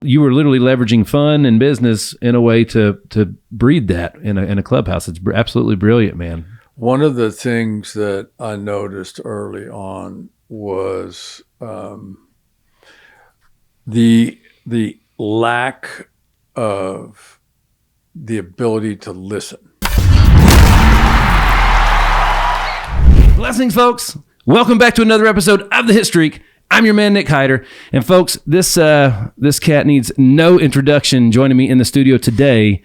You were literally leveraging fun and business in a way to breed that in a clubhouse. It's absolutely brilliant, man. One of the things that I noticed early on was the lack of the ability to listen. Blessings, folks. Welcome back to another episode of the Hitstreak. I'm your man, Nick Hyder. And folks, this cat needs no introduction joining me in the studio today.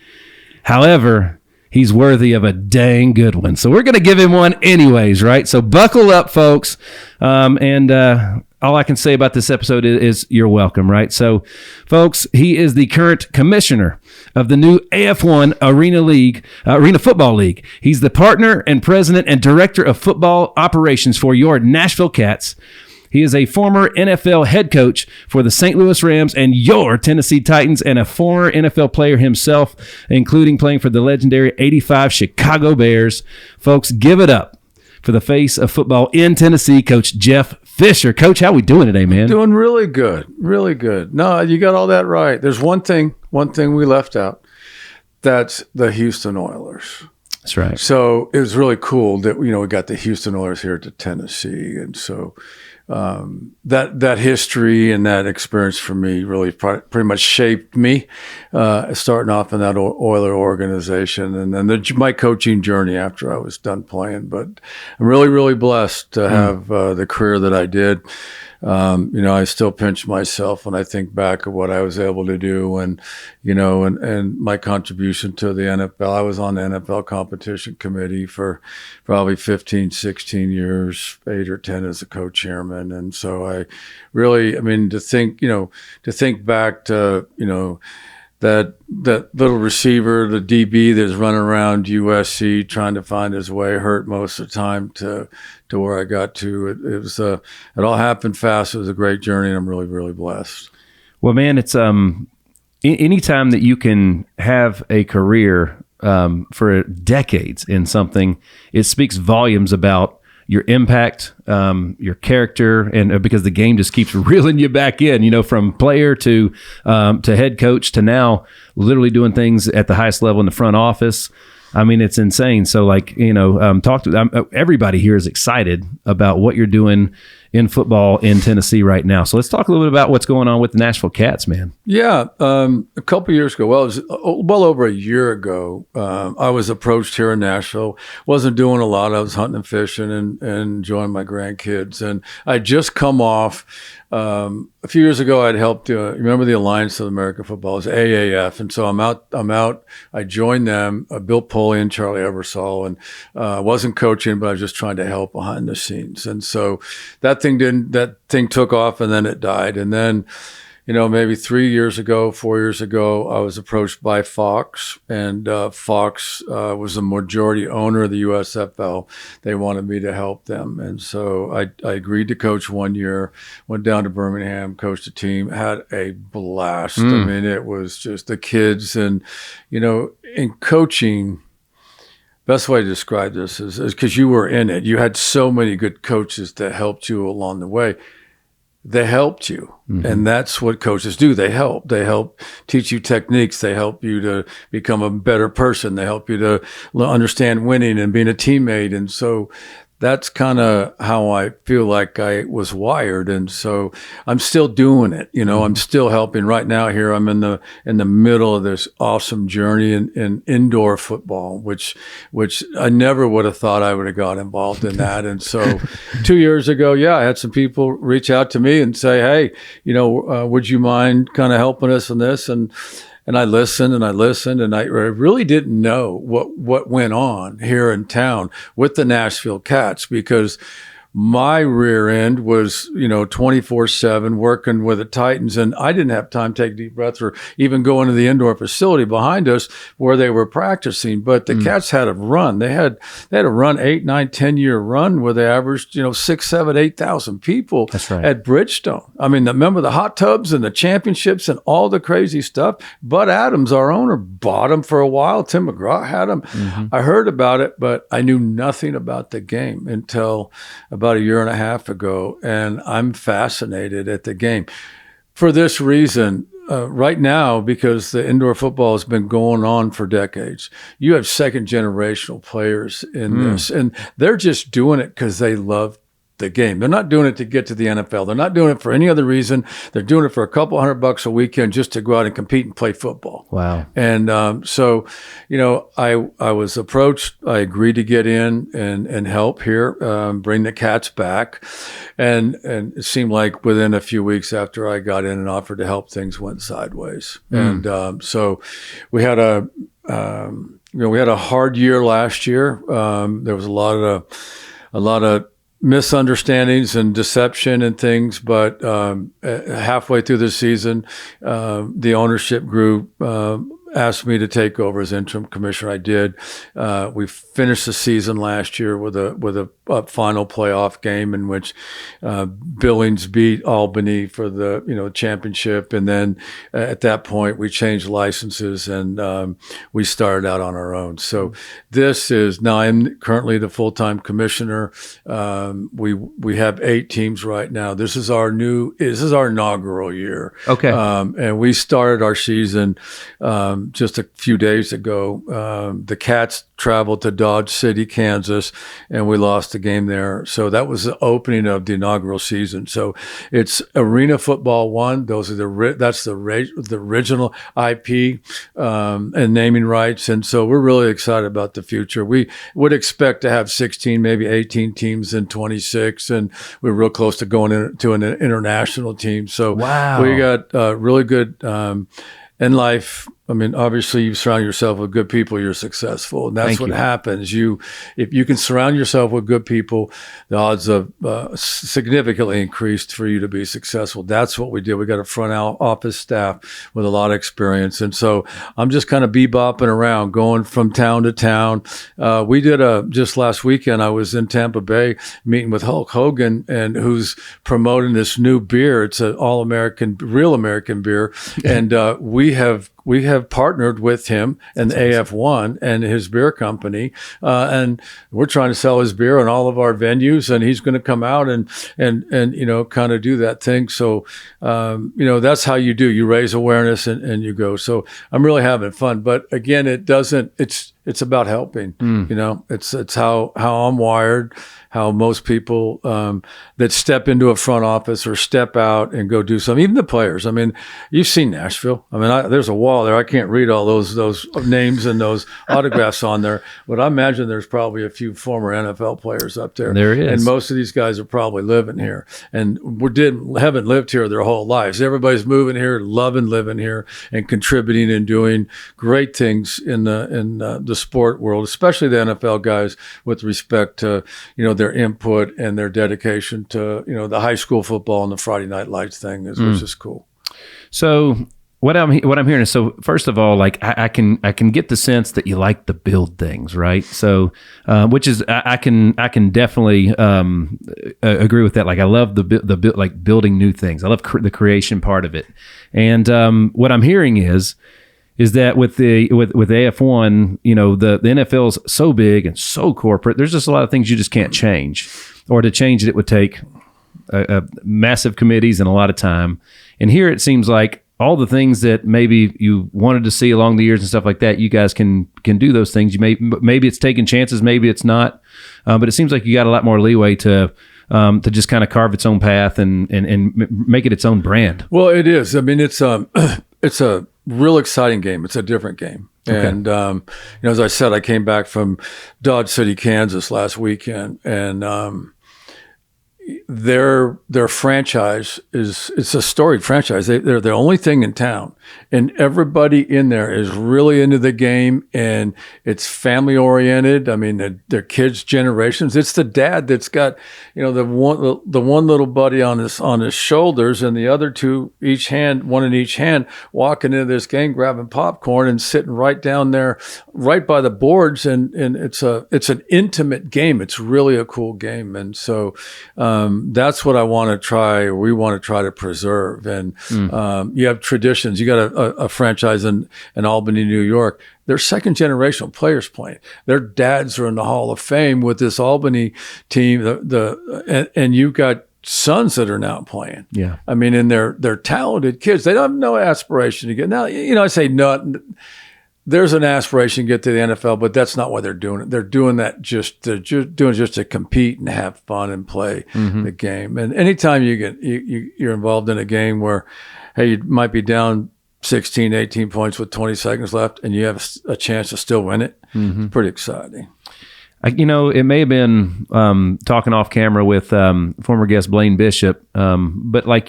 However, he's worthy of a dang good one. So we're going to give him one anyways, right? So buckle up, folks. All I can say about this episode is you're welcome, right? So, folks, he is the current commissioner of the new AF1 Arena Football League. He's the partner and president and director of football operations for your Nashville Cats. He is a former NFL head coach for the St. Louis Rams and your Tennessee Titans, and a former NFL player himself, including playing for the legendary '85 Chicago Bears. Folks, give it up for the face of football in Tennessee, Coach Jeff Fisher. Coach, how we doing today, man? Doing really good, really good. No, you got all that right. There's one thing we left out. That's the Houston Oilers. That's right. So it was really cool that we got the Houston Oilers here to Tennessee, and so that history and that experience for me really pretty much shaped me, starting off in that Oiler organization, and then my coaching journey after I was done playing. But I'm really, really blessed to have the career that I did. I still pinch myself when I think back of what I was able to do, and my contribution to the NFL. I was on the NFL competition committee for probably 15, 16 years, 8 or 10 as a co-chairman. And so I really, to think back to, that little receiver, the DB that's running around USC trying to find his way, hurt most of the time to where I got to. It all happened fast. It was a great journey, and I'm really, really blessed. Well, man, it's anytime that you can have a career for decades in something, it speaks volumes about your impact, your character, and because the game just keeps reeling you back in, from player to head coach to now literally doing things at the highest level in the front office. It's insane. So talk to everybody here is excited about what you're doing in football in Tennessee right now. So let's talk a little bit about what's going on with the Nashville Cats, man. Yeah. A couple of years ago, it was well over a year ago, I was approached here in Nashville. Wasn't doing a lot. I was hunting and fishing and enjoying my grandkids. And I just come off, a few years ago, I'd helped, remember the Alliance of American Football, it was AAF. And so I'm out. I joined them, Bill Pulley and Charlie Ebersol, and wasn't coaching, but I was just trying to help behind the scenes. And so that thing took off, and then it died. And then, maybe 4 years ago, I was approached by Fox, and Fox was the majority owner of the USFL. They wanted me to help them. And so I agreed to coach 1 year, went down to Birmingham, coached a team, had a blast. It was just the kids. And, in coaching, best way to describe this is because you were in it. You had so many good coaches that helped you along the way. They helped you. Mm-hmm. And that's what coaches do. They help teach you techniques. They help you to become a better person. They help you to understand winning and being a teammate. And so that's kind of how I feel like I was wired. And so I'm still doing it. I'm still helping right now here. I'm in the middle of this awesome journey in indoor football, which I never would have thought I would have got involved in that. And so 2 years ago, I had some people reach out to me and say, hey, would you mind kind of helping us in this? And I listened, and I really didn't know what went on here in town with the Nashville Cats, because my rear end was, 24/7 working with the Titans, and I didn't have time to take a deep breath or even go into the indoor facility behind us where they were practicing. But the Cats had a run. They had a run, 8, 9, 10-year run where they averaged, 6, 7, 8,000 people. That's right. At Bridgestone. Remember the hot tubs and the championships and all the crazy stuff? Bud Adams, our owner, bought them for a while. Tim McGraw had them. Mm-hmm. I heard about it, but I knew nothing about the game until about a year and a half ago, and I'm fascinated at the game. For this reason, right now, because the indoor football has been going on for decades, you have second generational players in this, and they're just doing it because they love the game. They're not doing it to get to the NFL. They're not doing it for any other reason. They're doing it for a couple $100 a weekend just to go out and compete and play football. Wow. And so, I was approached. I agreed to get in and help here, bring the Cats back. And it seemed like within a few weeks after I got in and offered to help, things went sideways. And so we had we had a hard year last year. There was a lot of misunderstandings and deception and things, but halfway through the season, the ownership group asked me to take over as interim commissioner. I did. We finished the season last year with a final playoff game in which Billings beat Albany for the championship, and then at that point we changed licenses and we started out on our own. So this is now I'm currently the full-time commissioner. We have 8 teams right now. This is our inaugural year. Okay. And we started our season just a few days ago. The Cats traveled to Dodge City, Kansas, and we lost the game there. So that was the opening of the inaugural season. So it's Arena Football 1. That's the original IP and naming rights. And so we're really excited about the future. We would expect to have 16, maybe 18 teams in 26, and we're real close to going to an international team. So wow. We got really good in life. I mean, obviously, you surround yourself with good people, you're successful, and that's what happens. If you can surround yourself with good people, the odds of significantly increased for you to be successful. That's what we did. We got a front office staff with a lot of experience, and so I'm just kind of bebopping around, going from town to town. We did just last weekend. I was in Tampa Bay meeting with Hulk Hogan, and who's promoting this new beer. It's an all-American, real American beer, and we have partnered with him and AF1 and his beer company, and we're trying to sell his beer in all of our venues. And he's going to come out and kind of do that thing. So that's how you do. You raise awareness and you go. So I'm really having fun. But again, it's about helping. It's how I'm wired. How most people that step into a front office or step out and go do something, even the players. I mean, you've seen Nashville. I mean, there's a wall there. I can't read all those names and those autographs on there, but I imagine there's probably a few former NFL players up there. There is. And most of these guys are probably living here and haven't lived here their whole lives. Everybody's moving here, loving living here, and contributing and doing great things in the sport world, especially the NFL guys, with respect to their input and their dedication to the high school football and the Friday Night Lights thing which is cool. So what I'm hearing is, so first of all, like I can get the sense that you like to build things, right? So which is I can definitely agree with that. Like I love the like building new things. I love the creation part of it. And what I'm hearing is that with AF1, the NFL's so big and so corporate, there's just a lot of things you just can't change. Or to change it would take massive committees and a lot of time. And here it seems like all the things that maybe you wanted to see along the years and stuff like that, you guys can do those things. Maybe it's taking chances, maybe it's not. But it seems like you got a lot more leeway to just kind of carve its own path and make it its own brand. Well, it is. I mean, it's a real exciting game. It's a different game. Okay. And, as I said, I came back from Dodge City, Kansas last weekend, and their franchise it's a storied franchise. They're the only thing in town, and everybody in there is really into the game, and it's family oriented. I mean, their kids' generations. It's the dad that's got the one little buddy on his shoulders, and the other two one in each hand, walking into this game, grabbing popcorn and sitting right down there, right by the boards, and it's an intimate game. It's really a cool game, and so. That's what we want to try to preserve. And you have traditions. You got a franchise in Albany, New York. They're second generational players playing. Their dads are in the Hall of Fame with this Albany team. And you've got sons that are now playing. Yeah. I mean, and they're talented kids. They don't have no aspiration to get. Now, I say no. There's an aspiration to get to the NFL, but that's not why they're doing it. They're doing that they're just doing it just to compete and have fun and play the game. And anytime you're involved in a game where, hey, you might be down 16, 18 points with 20 seconds left, and you have a chance to still win it, it's pretty exciting. It may have been talking off camera with former guest Blaine Bishop, but I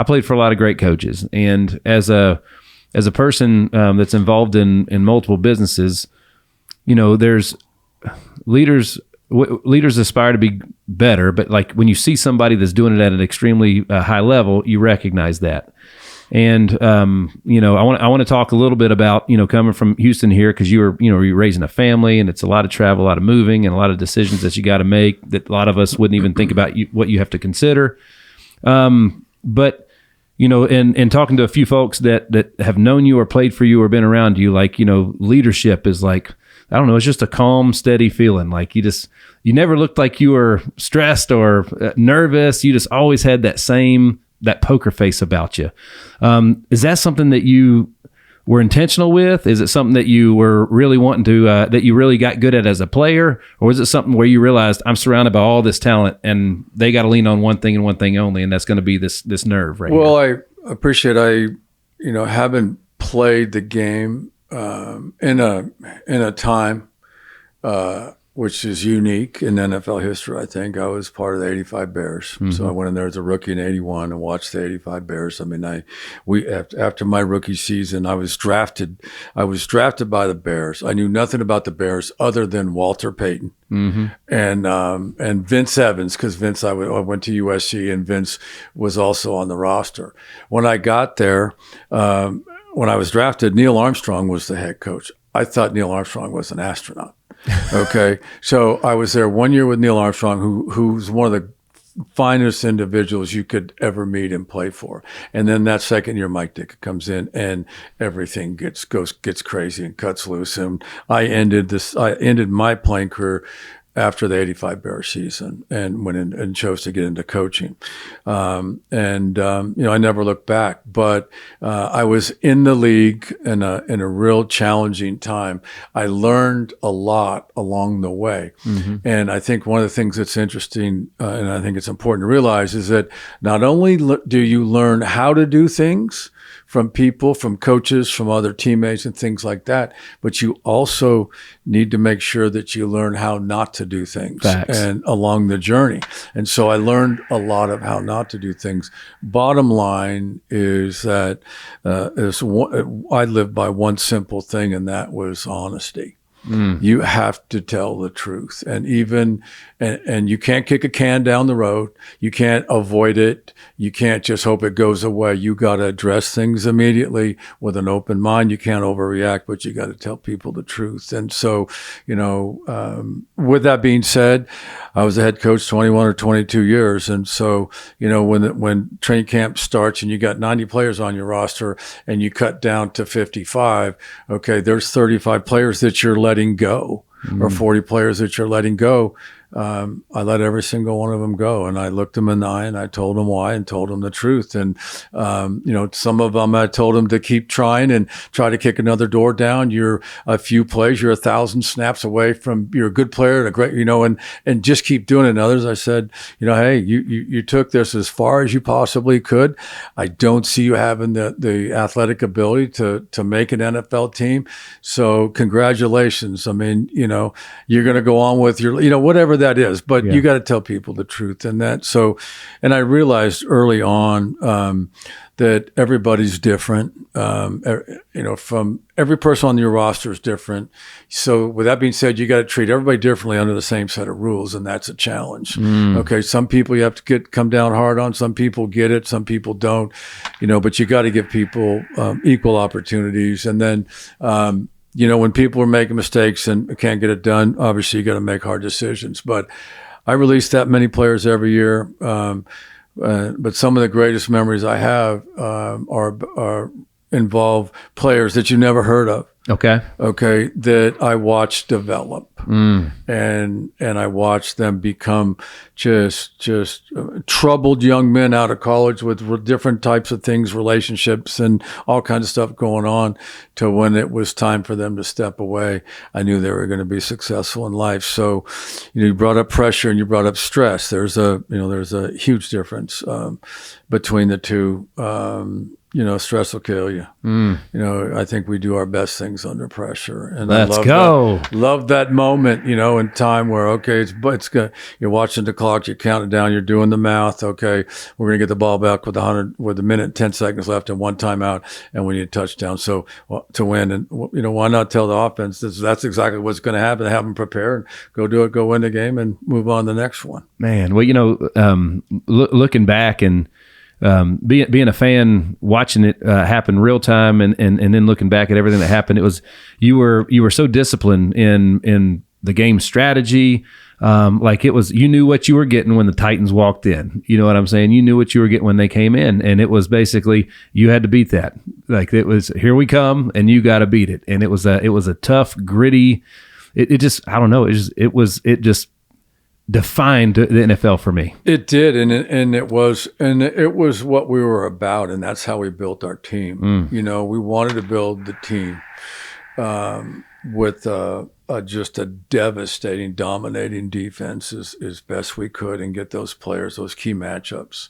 played for a lot of great coaches, and as a person that's involved in multiple businesses, there's leaders aspire to be better, but like when you see somebody that's doing it at an extremely high level, you recognize that. And I want to talk a little bit about coming from Houston here, because you're raising a family, and it's a lot of travel, a lot of moving, and a lot of decisions that you got to make that a lot of us wouldn't even think about what you have to consider. But and talking to a few folks that have known you or played for you or been around you, leadership is like, I don't know, it's just a calm, steady feeling. Like you never looked like you were stressed or nervous. You just always had that poker face about you. Is that something that you were intentional with? Is it something that you were really wanting to, that you really got good at as a player? Or is it something where you realized I'm surrounded by all this talent and they got to lean on one thing and one thing only, and that's going to be this nerve right Well, here? I appreciate, having played the game in a time which is unique in NFL history. I think I was part of the '85 Bears, so I went in there as a rookie in '81 and watched the '85 Bears. I mean, after my rookie season, I was drafted by the Bears. I knew nothing about the Bears other than Walter Payton and Vince Evans, because I went to USC and Vince was also on the roster. When I got there, when I was drafted, Neil Armstrong was the head coach. I thought Neil Armstrong was an astronaut. Okay. So I was there 1 year with Neil Armstrong, who's one of the finest individuals you could ever meet and play for. And then that second year, Mike Ditka comes in and everything gets crazy and cuts loose. And I ended my playing career after the '85 Bears season and went in and chose to get into coaching. I never looked back, but I was in the league in a real challenging time. I learned a lot along the way. And I think one of the things that's interesting, and I think it's important to realize, is that not only do you learn how to do things from people, from coaches, from other teammates and things like that, but you also need to make sure that you learn how not to do things. Facts. And along the journey. And so I learned a lot of how not to do things. Bottom line is that I lived by one simple thing, and that was honesty. You have to tell the truth, and you can't kick a can down the road. You can't avoid it. You can't just hope it goes away. You got to address things immediately with an open mind. You can't overreact, but you got to tell people the truth. And so, with that being said, I was a head coach 21 or 22 years. And so, when training camp starts and you got 90 players on your roster and you cut down to 55, okay, there's 35 players that you're letting go, or 40 players that you're letting go. I let every single one of them go, and I looked them in the eye and I told them why and told them the truth. And, some of them I told them to keep trying and try to kick another door down. You're a few plays, you're 1,000 snaps away from, you're a good player and a great, and just keep doing it. And others, I said, hey, you took this as far as you possibly could. I don't see you having the athletic ability to make an NFL team. So congratulations. I mean, you're going to go on with your, whatever that is, but you got to tell people the truth. And I realized early on that everybody's different. From every person on your roster is different. So with that being said, you got to treat everybody differently under the same set of rules, and that's a challenge. Okay, some people you have to come down hard on. Some people get it, some people don't. But you got to give people equal opportunities. And then when people are making mistakes and can't get it done, obviously you got to make hard decisions. But I release that many players every year. But some of the greatest memories I have involve players that you never heard of. Okay. that I watched develop, and I watched them become just troubled young men out of college with different types of things, relationships, and all kinds of stuff going on. To when it was time for them to step away, I knew they were going to be successful in life. So, you brought up pressure and you brought up stress. There's a huge difference between the two. Stress will kill you. I think we do our best things under pressure. And Let's go. Love that moment, in time where, okay, it's good. You're watching the clock, you're counting down, you're doing the math. Okay, we're going to get the ball back with a minute and 10 seconds left and one timeout, and we need a touchdown. So to win, and why not tell the offense that's exactly what's going to happen? Have them prepare and go do it, go win the game, and move on to the next one. Man, well, looking back and being a fan, watching it happen real time, and then looking back at everything that happened, it was you were so disciplined in the game strategy. Like it was, you knew what you were getting when the Titans walked in. You know what I'm saying? You knew what you were getting when they came in, and it was basically you had to beat that. Like it was, here we come, and you got to beat it. And it was a tough, gritty. It just, I don't know. It just defined the NFL for me. It did, and it was what we were about, and that's how we built our team. We wanted to build the team with just a devastating, dominating defense as best we could, and get those players, those key matchups.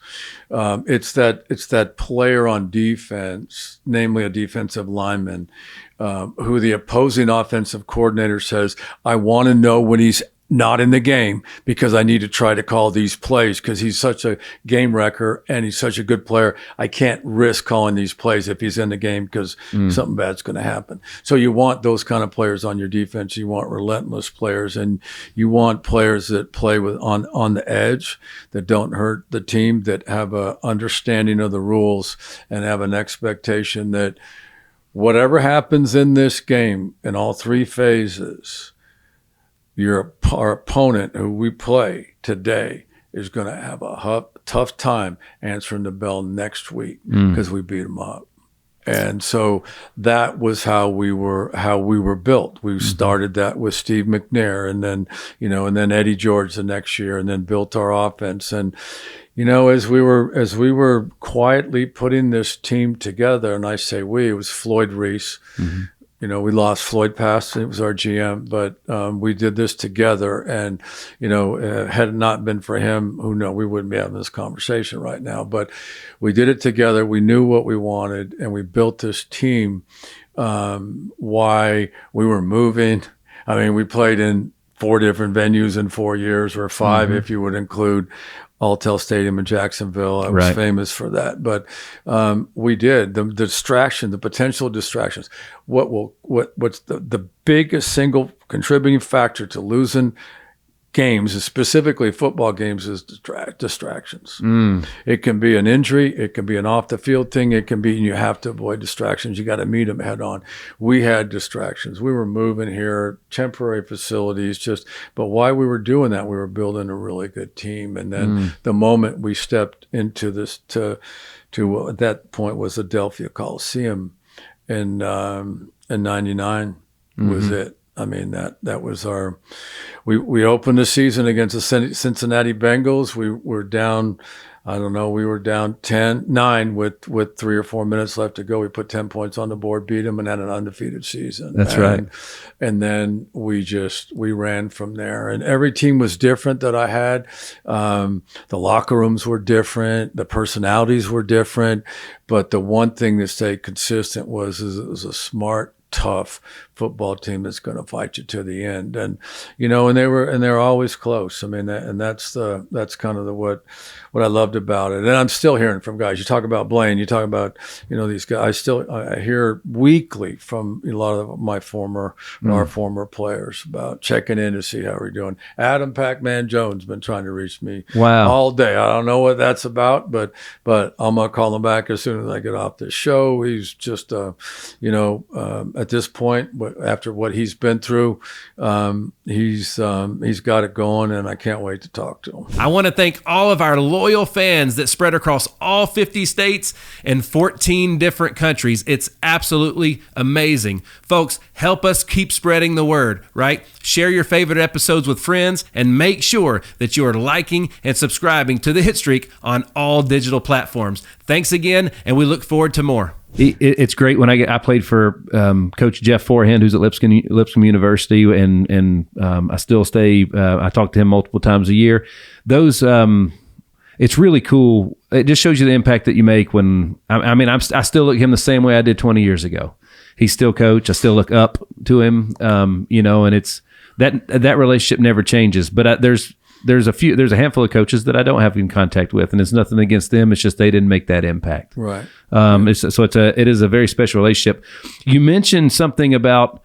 It's that player on defense, namely a defensive lineman, who the opposing offensive coordinator says, I want to know when he's not in the game, because I need to try to call these plays, because he's such a game wrecker and he's such a good player. I can't risk calling these plays if he's in the game, because something bad's going to happen. So you want those kind of players on your defense. You want relentless players, and you want players that play on the edge, that don't hurt the team, that have a understanding of the rules and have an expectation that whatever happens in this game in all three phases, our opponent who we play today is going to have a tough time answering the bell next week, because we beat them up. And so that was how we were built. We started that with Steve McNair, and then Eddie George the next year, and then built our offense. And as we were quietly putting this team together, and I say we, it was Floyd Reese. We lost Floyd Pass. It was our GM, but we did this together. And, had it not been for him, we wouldn't be having this conversation right now. But we did it together. We knew what we wanted, and we built this team. Why we were moving. I mean, we played in 4 different venues in 4 years, or 5 if you would include Alltel Stadium in Jacksonville. I was famous for that, but we did the distraction, the potential distractions. What's the biggest single contributing factor to losing games, specifically football games, is distractions. It can be an injury, it can be an off the field thing, it can be, and you have to avoid distractions. You got to meet them head on. We had distractions. We were moving here, temporary facilities, but while we were doing that, we were building a really good team. And then the moment we stepped into this, to at that point was Adelphia Coliseum in '99 was it. I mean, that was we opened the season against the Cincinnati Bengals. We were down, we were down 9 with 3 or 4 minutes left to go. We put 10 points on the board, beat them, and had an undefeated season. That's right. And then we ran from there. And every team was different that I had. The locker rooms were different. The personalities were different. But the one thing that stayed consistent was it was a smart, tough football team that's going to fight you to the end. And and they were always close. I mean, that's kind of what I loved about it. And I'm still hearing from guys. You talk about Blaine, you talk about these guys. I hear weekly from a lot of my our former players about checking in to see how we're doing. Adam Pac-Man Jones been trying to reach me all day. I don't know what that's about, but I'm gonna call him back as soon as I get off this show. He's just a at this point, after what he's been through, he's got it going, and I can't wait to talk to him. I want to thank all of our loyal fans that spread across all 50 states and 14 different countries. It's absolutely amazing. Folks, help us keep spreading the word, right? Share your favorite episodes with friends and make sure that you are liking and subscribing to the Hitstreak on all digital platforms. Thanks again, and we look forward to more. It's great when I played for Coach Jeff Forehand, who's at Lipscomb University, and I still stay. I talk to him multiple times a year. Those it's really cool. It just shows you the impact that you make when I still look at him the same way I did 20 years ago. He's still coach. I still look up to him. And it's that relationship never changes. But there's a handful of coaches that I don't have in contact with, and it's nothing against them. It's just they didn't make that impact. Right. It is a very special relationship. You mentioned something about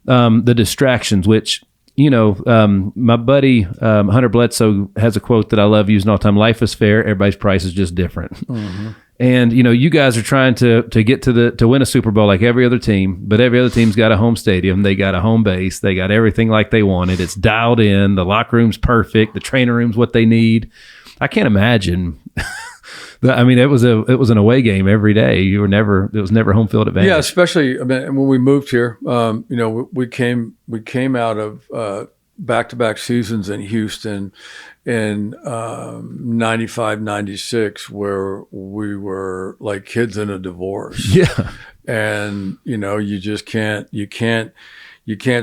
the distractions, which my buddy Hunter Bledsoe has a quote that I love using all the time: "Life is fair. Everybody's price is just different." Mm-hmm. And you guys are trying to get to win a Super Bowl like every other team, but every other team's got a home stadium, they got a home base, they got everything like they wanted. It's dialed in, the locker room's perfect, the training room's what they need. I can't imagine. It was an away game every day. It was never home field advantage. Yeah, especially when we moved here. We came out of back-to-back seasons in Houston in 95, 96, where we were like kids in a divorce. Yeah. And, you just can't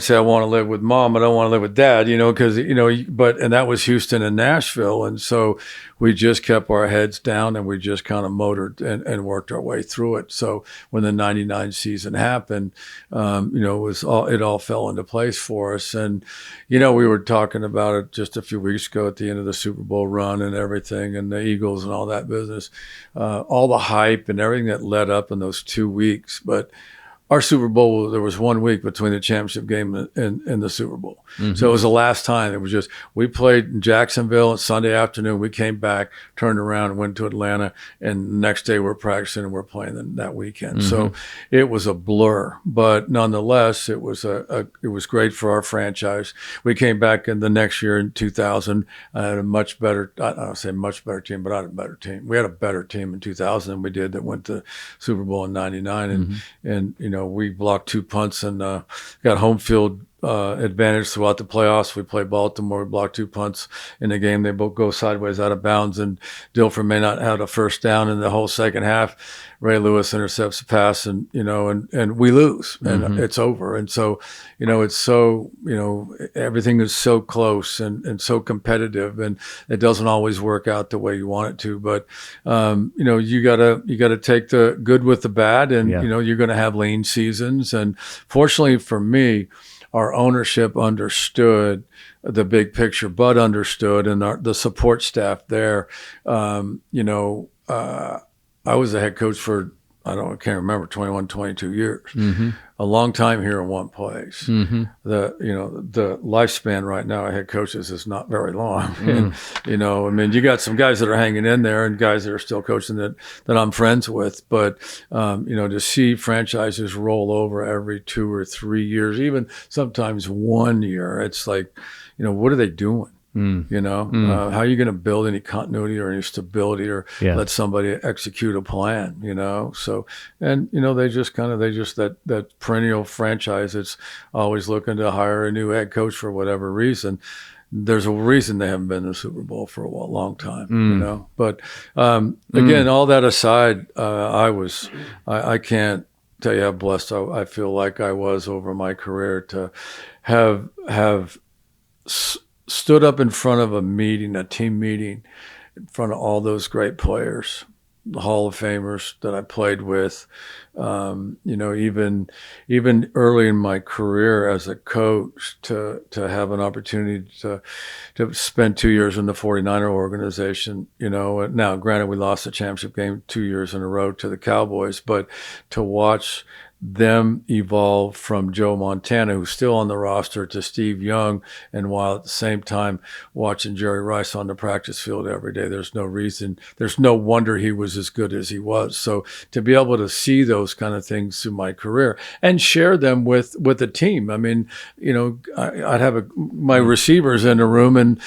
say, I want to live with mom, I don't want to live with dad, because, and that was Houston and Nashville. And so we just kept our heads down and we just kind of motored and worked our way through it. So when the 99 season happened, it all fell into place for us. And, we were talking about it just a few weeks ago at the end of the Super Bowl run and everything, and the Eagles and all that business, all the hype and everything that led up in those 2 weeks. But our Super Bowl, there was 1 week between the championship game and the Super Bowl. Mm-hmm. So it was the last time. It was just, we played in Jacksonville on Sunday afternoon. We came back, turned around, and went to Atlanta. And the next day we're practicing and we're playing that weekend. Mm-hmm. So it was a blur. But nonetheless, it was great for our franchise. We came back in the next year in 2000. I had a much better, I don't say much better team, but I had a better team. We had a better team in 2000 than we did that went to Super Bowl in 99. And we blocked 2 punts and got home field advantage throughout the playoffs. We played Baltimore. We blocked 2 punts in the game. They both go sideways out of bounds, and Dilfer may not have a first down in the whole second half. Ray Lewis intercepts the pass, and we lose, and it's over. And so, it's so, everything is so close and so competitive, and it doesn't always work out the way you want it to. But, you gotta take the good with the bad, and, you're going to have lean seasons. And fortunately for me, our ownership understood the big picture, Bud understood, and the support staff there. I was the head coach for, I can't remember, 21, 22 years. Mm-hmm. A long time here in one place. Mm-hmm. The lifespan right now of head coaches is not very long. Mm. And, you got some guys that are hanging in there and guys that are still coaching that I'm friends with. But, to see franchises roll over every 2 or 3 years, even sometimes 1 year, it's like, what are they doing? How are you going to build any continuity or any stability or let somebody execute a plan, So, and, they just that perennial franchise that's always looking to hire a new head coach for whatever reason. There's a reason they haven't been in the Super Bowl for a long time, But again, all that aside, I can't tell you how blessed I feel like I was over my career to have stood up in front of a team meeting, in front of all those great players, the Hall of Famers that I played with, even early in my career as a coach, to have an opportunity to spend 2 years in the 49er organization, Now, granted, we lost the championship game 2 years in a row to the Cowboys, but to watch them evolve from Joe Montana, who's still on the roster, to Steve Young, and while at the same time watching Jerry Rice on the practice field every day, there's no wonder he was as good as he was. So to be able to see those kind of things through my career and share them with the team. I mean, I'd have my receivers in the room, and,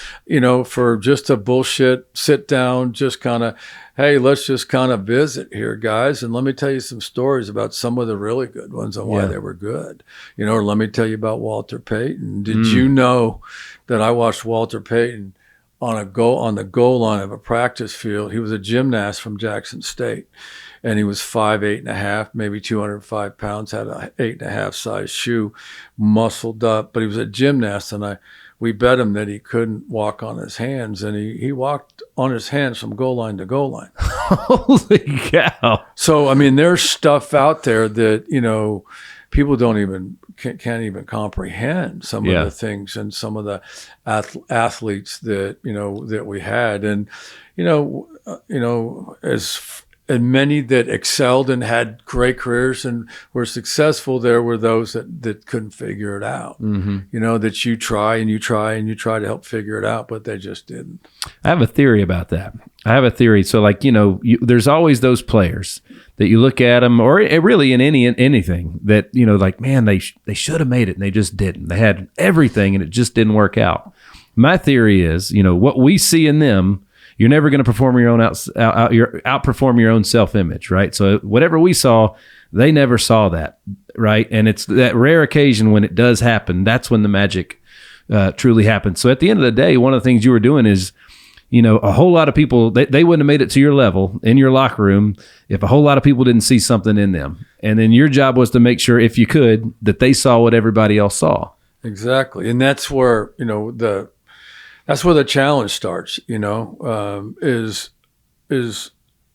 for just a bullshit sit down, just kind of, hey, let's just kind of visit here, guys, and let me tell you some stories about some of the really good ones and why they were good. Or let me tell you about Walter Payton. Did you know that I watched Walter Payton on the goal line of a practice field? He was a gymnast from Jackson State, and he was 5'8.5", maybe 205 pounds, had a 8.5 size shoe, muscled up, but he was a gymnast, and we bet him that he couldn't walk on his hands, and he walked on his hands from goal line to goal line. Holy cow. So, I mean, there's stuff out there that, people can't even comprehend some of the things and some of the athletes that, that we had. And, and many that excelled and had great careers and were successful, there were those that couldn't figure it out. That you try and you try and you try to help figure it out, but they just didn't. I have a theory about that. So like, there's always those players that you look at them, or really in anything that, like, man, they should have made it and they just didn't. They had everything and it just didn't work out. My theory is, what we see in them, you're never going to outperform your own self-image, right? So whatever we saw, they never saw that, right? And it's that rare occasion when it does happen, that's when the magic truly happens. So at the end of the day, one of the things you were doing is, a whole lot of people, they wouldn't have made it to your level in your locker room if a whole lot of people didn't see something in them. And then your job was to make sure, if you could, that they saw what everybody else saw. Exactly. And that's where, that's where the challenge starts, is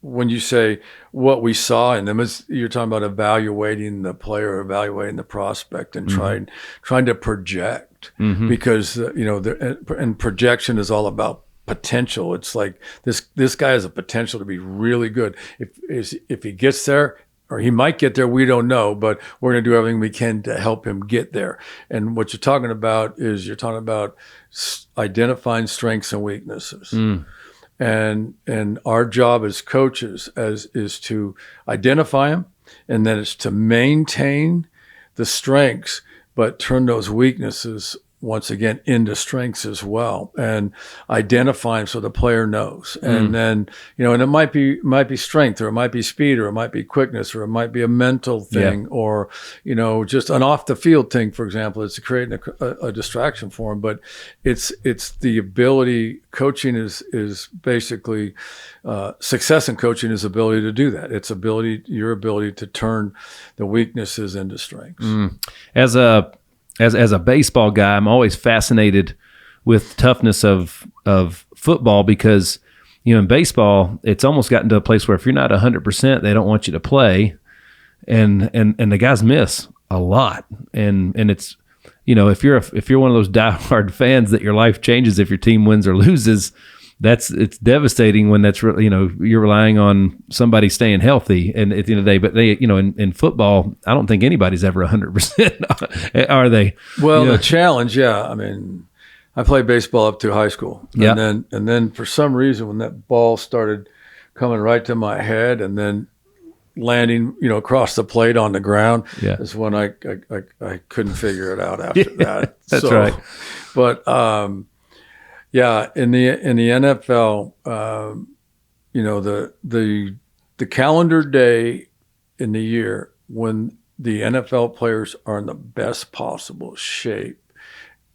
when you say what we saw in them. Is you're talking about evaluating the player, evaluating the prospect, and trying to project, because and projection is all about potential. It's like this guy has a potential to be really good. If he gets there, or he might get there, we don't know, but we're going to do everything we can to help him get there. And what you're talking about is identifying strengths and weaknesses. And our job as coaches is to identify them, and then it's to maintain the strengths, but turn those weaknesses once again into strengths as well, and identify them so the player knows. And then, and it might be strength, or it might be speed, or it might be quickness, or it might be a mental thing, or, just an off the field thing, for example. It's creating a distraction for them, but it's the ability. Coaching is basically, success in coaching is ability to do that. It's your ability to turn the weaknesses into strengths. As a baseball guy, I'm always fascinated with toughness of football, because, in baseball, it's almost gotten to a place where if you're not 100%, they don't want you to play, and the guys miss a lot, and it's, if you're one of those diehard fans that your life changes if your team wins or loses, it's devastating when that's you're relying on somebody staying healthy, and at the end of the day, but they, in football, I don't think anybody's ever 100%, are they? Well, the challenge, I mean, I played baseball up to high school, and then for some reason, when that ball started coming right to my head and then landing, across the plate on the ground, is when I couldn't figure it out after that. That's right. But in the NFL, the calendar day in the year when the NFL players are in the best possible shape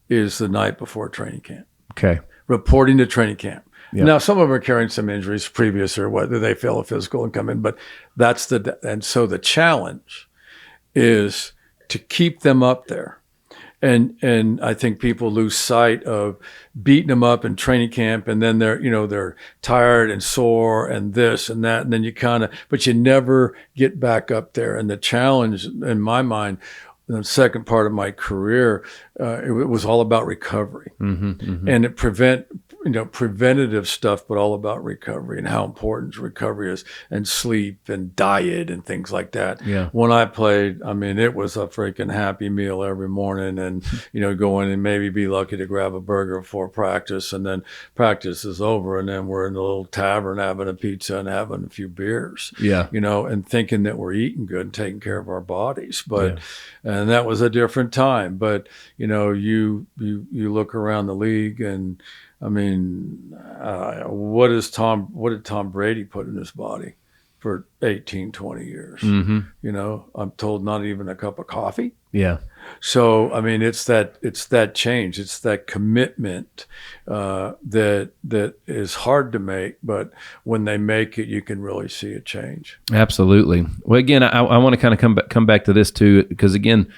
is the night before training camp. Okay. Reporting to training camp. Yep. Now, some of them are carrying some injuries previous, or whether they fail a physical and come in, but and so the challenge is to keep them up there. And I think people lose sight of beating them up in training camp, and then they're tired and sore and this and that, and then but you never get back up there. And the challenge in my mind, in the second part of my career, it was all about recovery, and it preventative stuff, but all about recovery and how important recovery is, and sleep and diet and things like that. Yeah. When I played, I mean, it was a freaking happy meal every morning, and go in and maybe be lucky to grab a burger before practice, and then practice is over, and then we're in the little tavern having a pizza and having a few beers. Yeah. And thinking that we're eating good and taking care of our bodies. But and that was a different time. But you look around the league, and I mean, what did Tom Brady put in his body for 18, 20 years? Mm-hmm. I'm told not even a cup of coffee. Yeah. So, I mean, it's that change. It's that commitment that is hard to make, but when they make it, you can really see a change. As well, again, I want to kind of come back to this too, because again,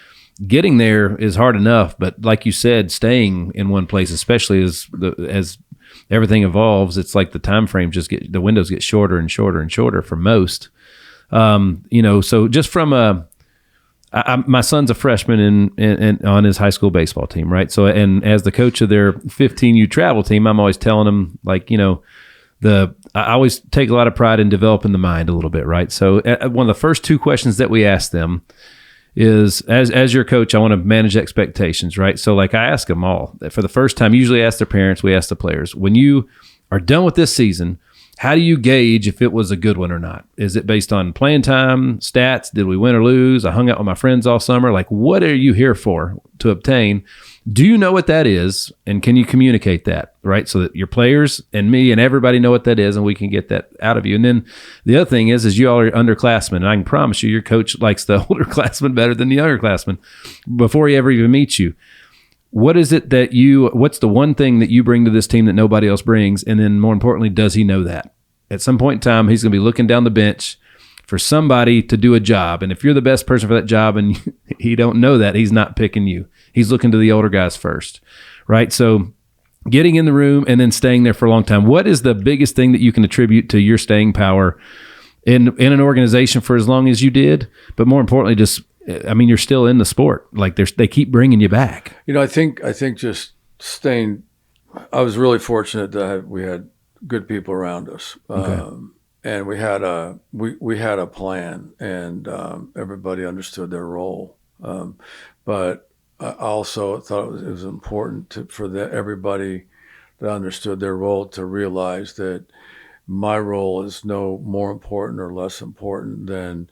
getting there is hard enough, but like you said, staying in one place, especially as everything evolves, it's like the time frame the windows get shorter and shorter and shorter for most. So just from my son's a freshman in on his high school baseball team, right? So, and as the coach of their 15U travel team, I'm always telling him, like, I always take a lot of pride in developing the mind a little bit, right? So one of the first two questions that we ask them is, as your coach, I want to manage expectations, right? So like I ask them all for the first time, usually ask their parents, we ask the players, when you are done with this season, how do you gauge if it was a good one or not? Is it based on playing time, stats? Did we win or lose? I hung out with my friends all summer. Like, what are you here for to obtain? Do you know what that is? And can you communicate that, right? So that your players and me and everybody know what that is, and we can get that out of you. And then the other thing is you all are underclassmen. And I can promise you, your coach likes the older classmen better than the younger classmen before he ever even meets you. What is it what's the one thing that you bring to this team that nobody else brings? And then more importantly, does he know that? At some point in time, he's going to be looking down the bench for somebody to do a job. And if you're the best person for that job and he don't know that, he's not picking you. He's looking to the older guys first, right? So getting in the room and then staying there for a long time. What is the biggest thing that you can attribute to your staying power in an organization for as long as you did? But more importantly, you're still in the sport. Like they keep bringing you back. I think just staying. I was really fortunate that we had good people around us, and we had a plan, and everybody understood their role. But I also thought it was important for everybody that understood their role to realize that my role is no more important or less important than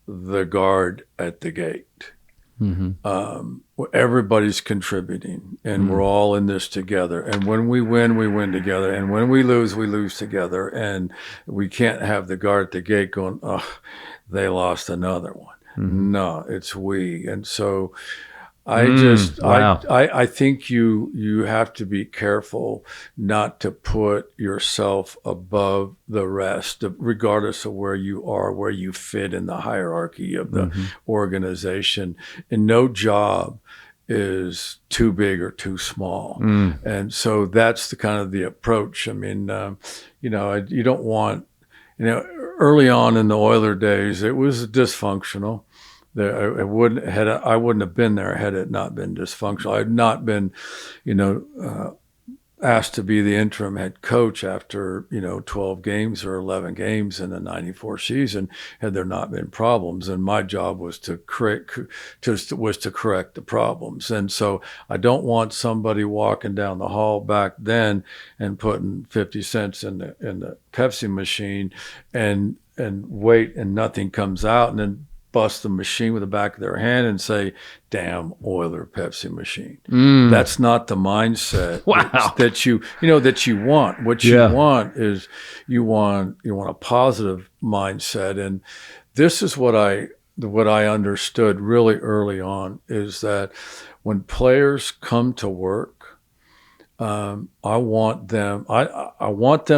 the guard at the gate. Mm-hmm. Everybody's contributing, and we're all in this together. And when we win together. And when we lose together. And we can't have the guard at the gate going, "Oh, they lost another one." Mm-hmm. No, it's we. And so I think you have to be careful not to put yourself above the rest, regardless of where you are, where you fit in the hierarchy of the organization. And no job is too big or too small. And so that's the kind of the approach. I mean, you don't want, early on in the Oiler days, it was dysfunctional. I wouldn't have been there had it not been dysfunctional. I had not been, asked to be the interim head coach after 12 games or 11 games in the '94 season had there not been problems. And my job was to correct the problems. And so I don't want somebody walking down the hall back then and putting 50 cents in the Pepsi machine and wait and nothing comes out, and then bust the machine with the back of their hand and say, "Damn Oiler Pepsi machine." That's not the mindset that you want. What you want is you want a positive mindset. And this is what I understood really early on, is that when players come to work, I want them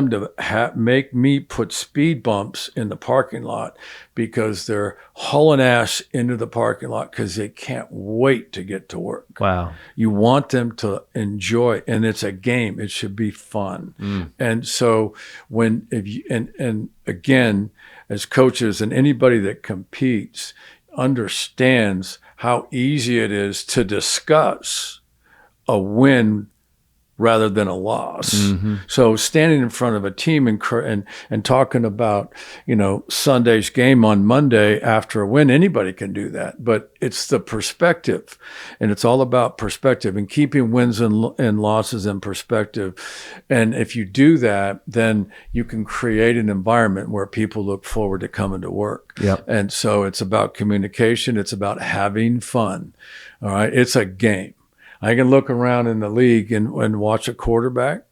to make me put speed bumps in the parking lot because they're hauling ass into the parking lot because they can't wait to get to work. Wow. You want them to enjoy, and it's a game. It should be fun. And so and again, as coaches and anybody that competes understands how easy it is to discuss a win rather than a loss. Mm-hmm. So standing in front of a team and talking about, Sunday's game on Monday after a win, anybody can do that. But it's the perspective, and it's all about perspective and keeping wins and losses in perspective. And if you do that, then you can create an environment where people look forward to coming to work. Yep. And so it's about communication. It's about having fun. All right. It's a game. I can look around in the league and watch a quarterback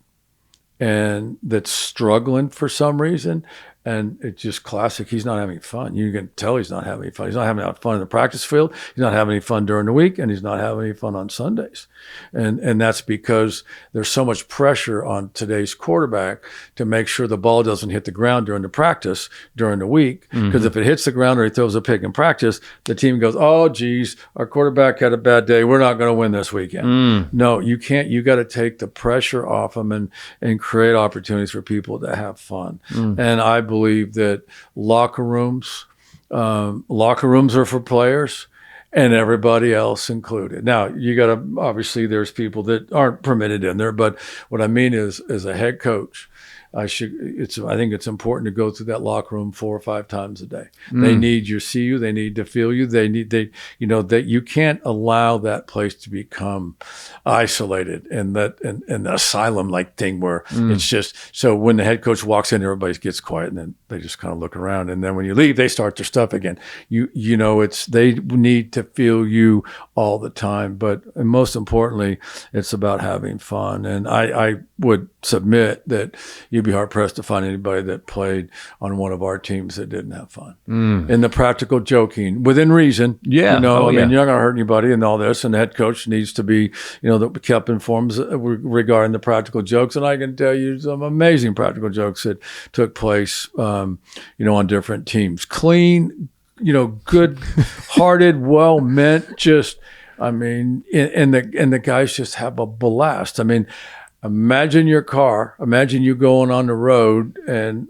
and that's struggling for some reason. And it's just classic. He's not having fun. You can tell he's not having fun. He's not having fun in the practice field. He's not having any fun during the week, and he's not having any fun on Sundays. And that's because there's so much pressure on today's quarterback to make sure the ball doesn't hit the ground during the practice during the week. Because if it hits the ground or he throws a pick in practice, the team goes, oh, geez, our quarterback had a bad day. We're not going to win this weekend. No, you can't. You got to take the pressure off them and create opportunities for people to have fun. And I believe that locker rooms are for players and everybody else included. Now, you got to, obviously there's people that aren't permitted in there, but what I mean is, as a head coach, I think it's important to go through that locker room 4 or 5 times a day. They need to see you. They need to feel you. That you can't allow that place to become isolated and an asylum like thing where it's just, so when the head coach walks in, everybody gets quiet and then they just kind of look around. And then when you leave, they start their stuff again. They need to feel you all the time. But most importantly, it's about having fun. And I would submit that you'd be hard pressed to find anybody that played on one of our teams that didn't have fun. And the practical joking within reason. Yeah. I mean, you're not going to hurt anybody and all this. And the head coach needs to be, that kept informed regarding the practical jokes. And I can tell you some amazing practical jokes that took place, on different teams. Clean, good-hearted, well-meant, just, I mean, and the guys just have a blast. I mean, imagine you going on the road and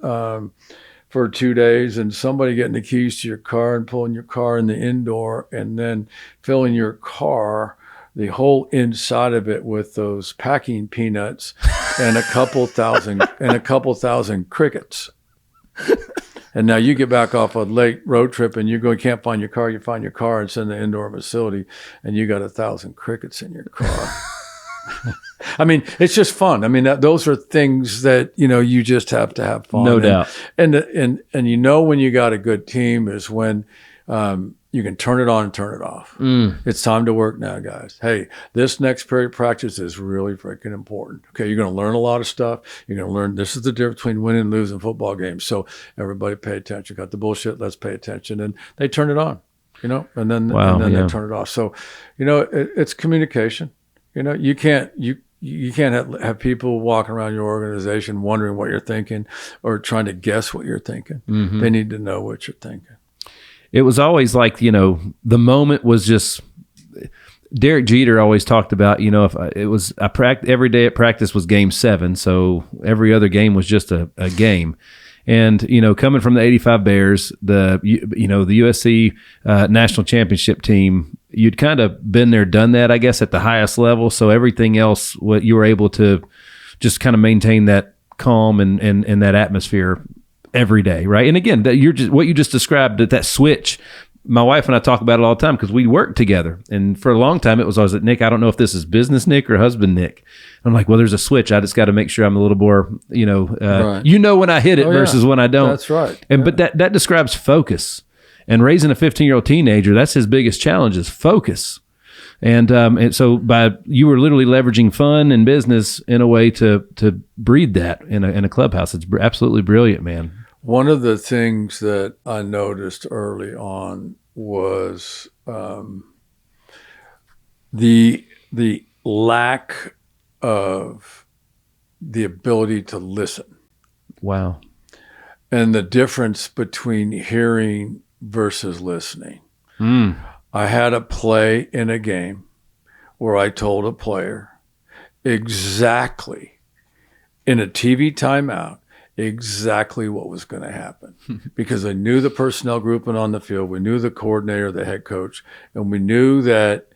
for 2 days and somebody getting the keys to your car and pulling your car in the indoor and then filling your car, the whole inside of it, with those packing peanuts and a couple thousand crickets. And now you get back off a late road trip and you can't find your car. You find your car, it's in the indoor facility, and you got 1,000 crickets in your car. I mean, it's just fun. I mean, those are things that, you just have to have fun. No doubt. And when you got a good team is when you can turn it on and turn it off. It's time to work now, guys. Hey, this next period practice is really freaking important. Okay, you're going to learn a lot of stuff. You're going to learn this is the difference between winning and losing football games. So everybody pay attention. Got the bullshit, let's pay attention. And they turn it on, and then they turn it off. So, it's communication. You can't have people walking around your organization wondering what you're thinking or trying to guess what you're thinking. They need to know what you're thinking. It was always like, the moment was just, Derek Jeter always talked about, every day at practice was game 7. So every other game was just a game. And, coming from the 85 Bears, the USC national championship team, you'd kind of been there, done that, I guess, at the highest level. So everything else, what you were able to just kind of maintain that calm and that atmosphere every day, right? And again, what you just described, that switch. My wife and I talk about it all the time because we work together, and for a long time it was always like, Nick, I don't know if this is business Nick or husband Nick. I'm like, well, there's a switch. I just got to make sure I'm a little more, right. When I hit it versus when I don't. That's right. And but that describes focus. And raising a 15-year-old teenager, that's his biggest challenge is focus. And so you were literally leveraging fun and business in a way to breed that in a clubhouse. It's absolutely brilliant, man. One of the things that I noticed early on was the lack of the ability to listen. Wow. And the difference between hearing versus listening. I had a play in a game where I told a player exactly in a TV timeout exactly what was going to happen because I knew the personnel group and on the field. We knew the coordinator, the head coach, and we knew that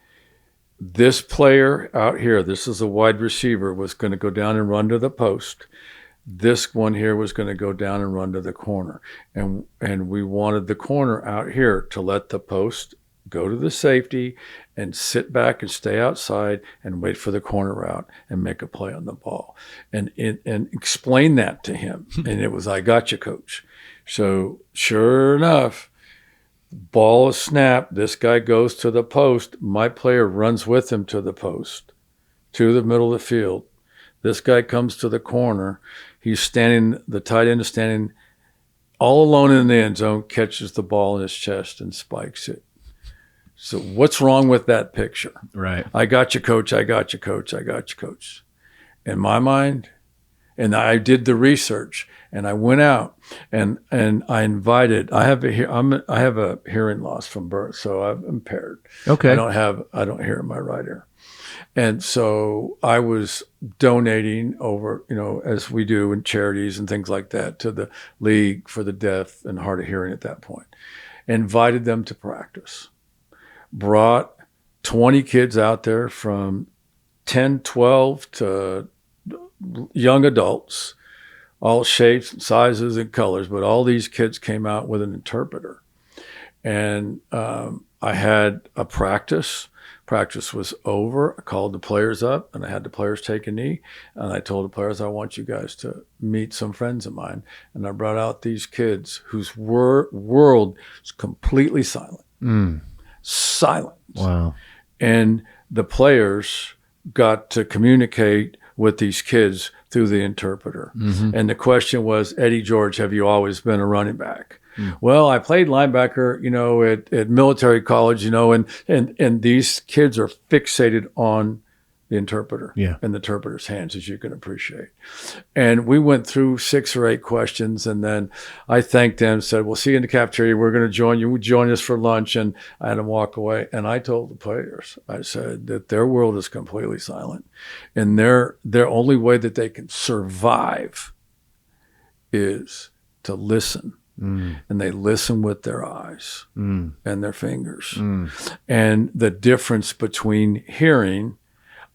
this player out here, this is a wide receiver, was going to go down and run to the post. This one here was going to go down and run to the corner. And we wanted the corner out here to let the post go to the safety and sit back and stay outside and wait for the corner route and make a play on the ball. And explain that to him. And it was, I got you, coach. So sure enough, ball is snapped. This guy goes to the post. My player runs with him to the post, to the middle of the field. This guy comes to the corner. He's standing, the tight end is standing all alone in the end zone, catches the ball in his chest and spikes it. So what's wrong with that picture? Right. I got you, coach. I got you, coach. I got you, coach. In my mind, and I did the research, and I went out and I invited. I have a hearing loss from birth, so I'm impaired. Okay. I don't hear in my right ear. And so I was donating over, as we do in charities and things like that, to the League for the Deaf and Hard of Hearing at that point. Invited them to practice. Brought 20 kids out there from 10, 12 to young adults, all shapes, sizes, and colors. But all these kids came out with an interpreter. And I had a practice. Practice was over. I called the players up, and I had the players take a knee. And I told the players, I want you guys to meet some friends of mine. And I brought out these kids whose world is completely silent. Silent. Wow. And the players got to communicate with these kids through the interpreter. And the question was, Eddie George, have you always been a running back? Well, I played linebacker, at military college, and these kids are fixated on the interpreter and the interpreter's hands, as you can appreciate. And we went through 6 or 8 questions, and then I thanked them, said, we'll see you in the cafeteria. We're going to join you. Join us for lunch. And I had them walk away. And I told the players, I said that their world is completely silent. And their only way that they can survive is to listen. And they listen with their eyes and their fingers. And the difference between hearing,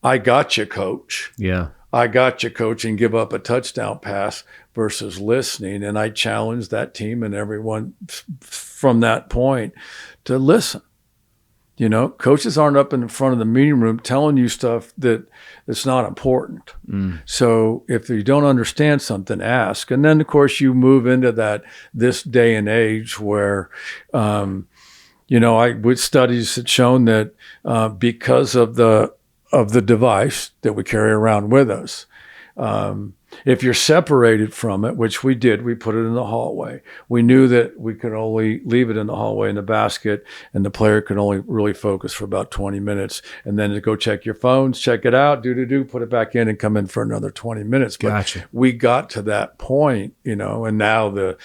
I got you, coach. Yeah. I got you, coach, and give up a touchdown pass versus listening. And I challenged that team and everyone from that point to listen. Coaches aren't up in the front of the meeting room telling you stuff that's not important. So if you don't understand something, ask. And then, of course, you move into this day and age where, with studies had shown that because of the device that we carry around with us, if you're separated from it, which we did, we put it in the hallway. We knew that we could only leave it in the hallway in the basket, and the player could only really focus for about 20 minutes. And then to go check your phones, check it out, put it back in and come in for another 20 minutes. But Gotcha. we got to that point, and now the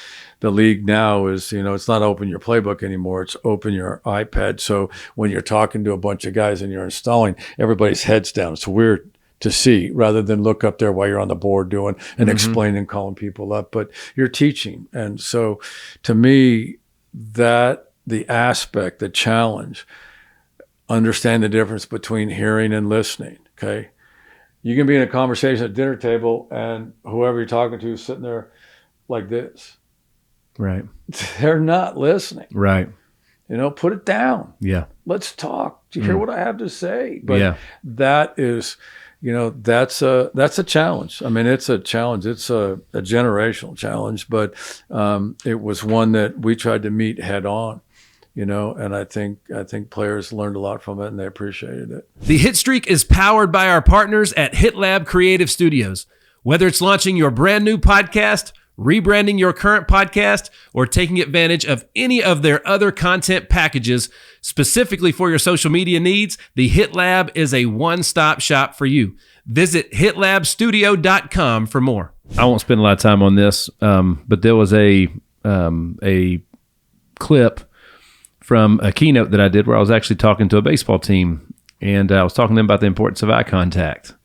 league now is, it's not open your playbook anymore. It's open your iPad. So when you're talking to a bunch of guys and you're installing, everybody's head's down. It's weird to see, rather than look up there while you're on the board doing and explaining, calling people up, but you're teaching. And so to me, that the aspect, the challenge, understand the difference between hearing and listening. Okay. You can be in a conversation at dinner table and whoever you're talking to is sitting there like this. Right. They're not listening. Right. Put it down. Yeah. Let's talk. Do you hear what I have to say? But that is, that's a challenge. I mean, it's a challenge. It's a generational challenge, but it was one that we tried to meet head on, and I think players learned a lot from it and they appreciated it. The Hitstreak is powered by our partners at HitLab Creative Studios. Whether it's launching your brand new podcast, rebranding your current podcast, or taking advantage of any of their other content packages specifically for your social media needs, the HitLab is a one-stop shop for you. Visit hitlabstudio.com for more. I won't spend a lot of time on this, but there was a clip from a keynote that I did where I was actually talking to a baseball team, and I was talking to them about the importance of eye contact.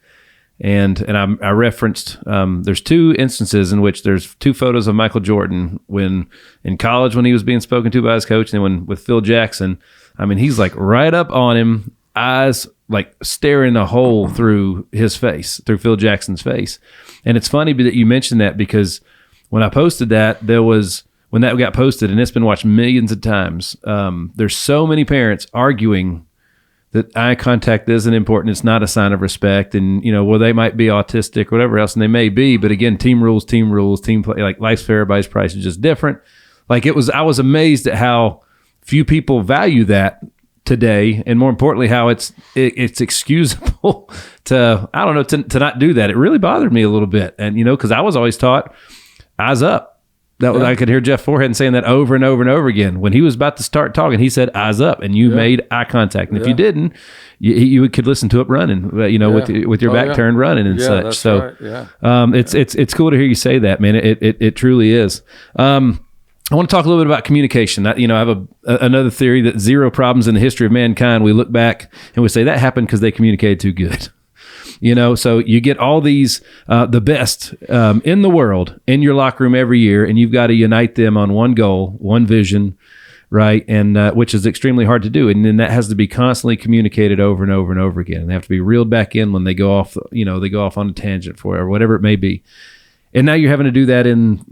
And I referenced there's 2 instances in which there's 2 photos of Michael Jordan when in college when he was being spoken to by his coach, and then with Phil Jackson. I mean, he's like right up on him, eyes like staring a hole through his face, through Phil Jackson's face. And it's funny that you mentioned that, because when I posted that, when that got posted, and it's been watched millions of times, there's so many parents arguing that eye contact isn't important. It's not a sign of respect. And, well, they might be autistic or whatever else, and they may be, but again, team rules, team play, like life's fair, everybody's price is just different. Like I was amazed at how few people value that today, and more importantly, how it's excusable to, I don't know, to not do that. It really bothered me a little bit. And, because I was always taught eyes up. I could hear Jeff Forehand saying that over and over and over again. When he was about to start talking, he said eyes up, and you made eye contact. And if you didn't, you could listen to it running, with your back turned running and such. That's so right. it's cool to hear you say that, man. It truly is. I want to talk a little bit about communication. I have another theory that 0 problems in the history of mankind, we look back and we say that happened because they communicated too good. So you get all these, the best in the world in your locker room every year, and you've got to unite them on one goal, one vision, right? And which is extremely hard to do. And then that has to be constantly communicated over and over and over again. And they have to be reeled back in when they go off, they go off on a tangent for it, or whatever it may be. And now you're having to do that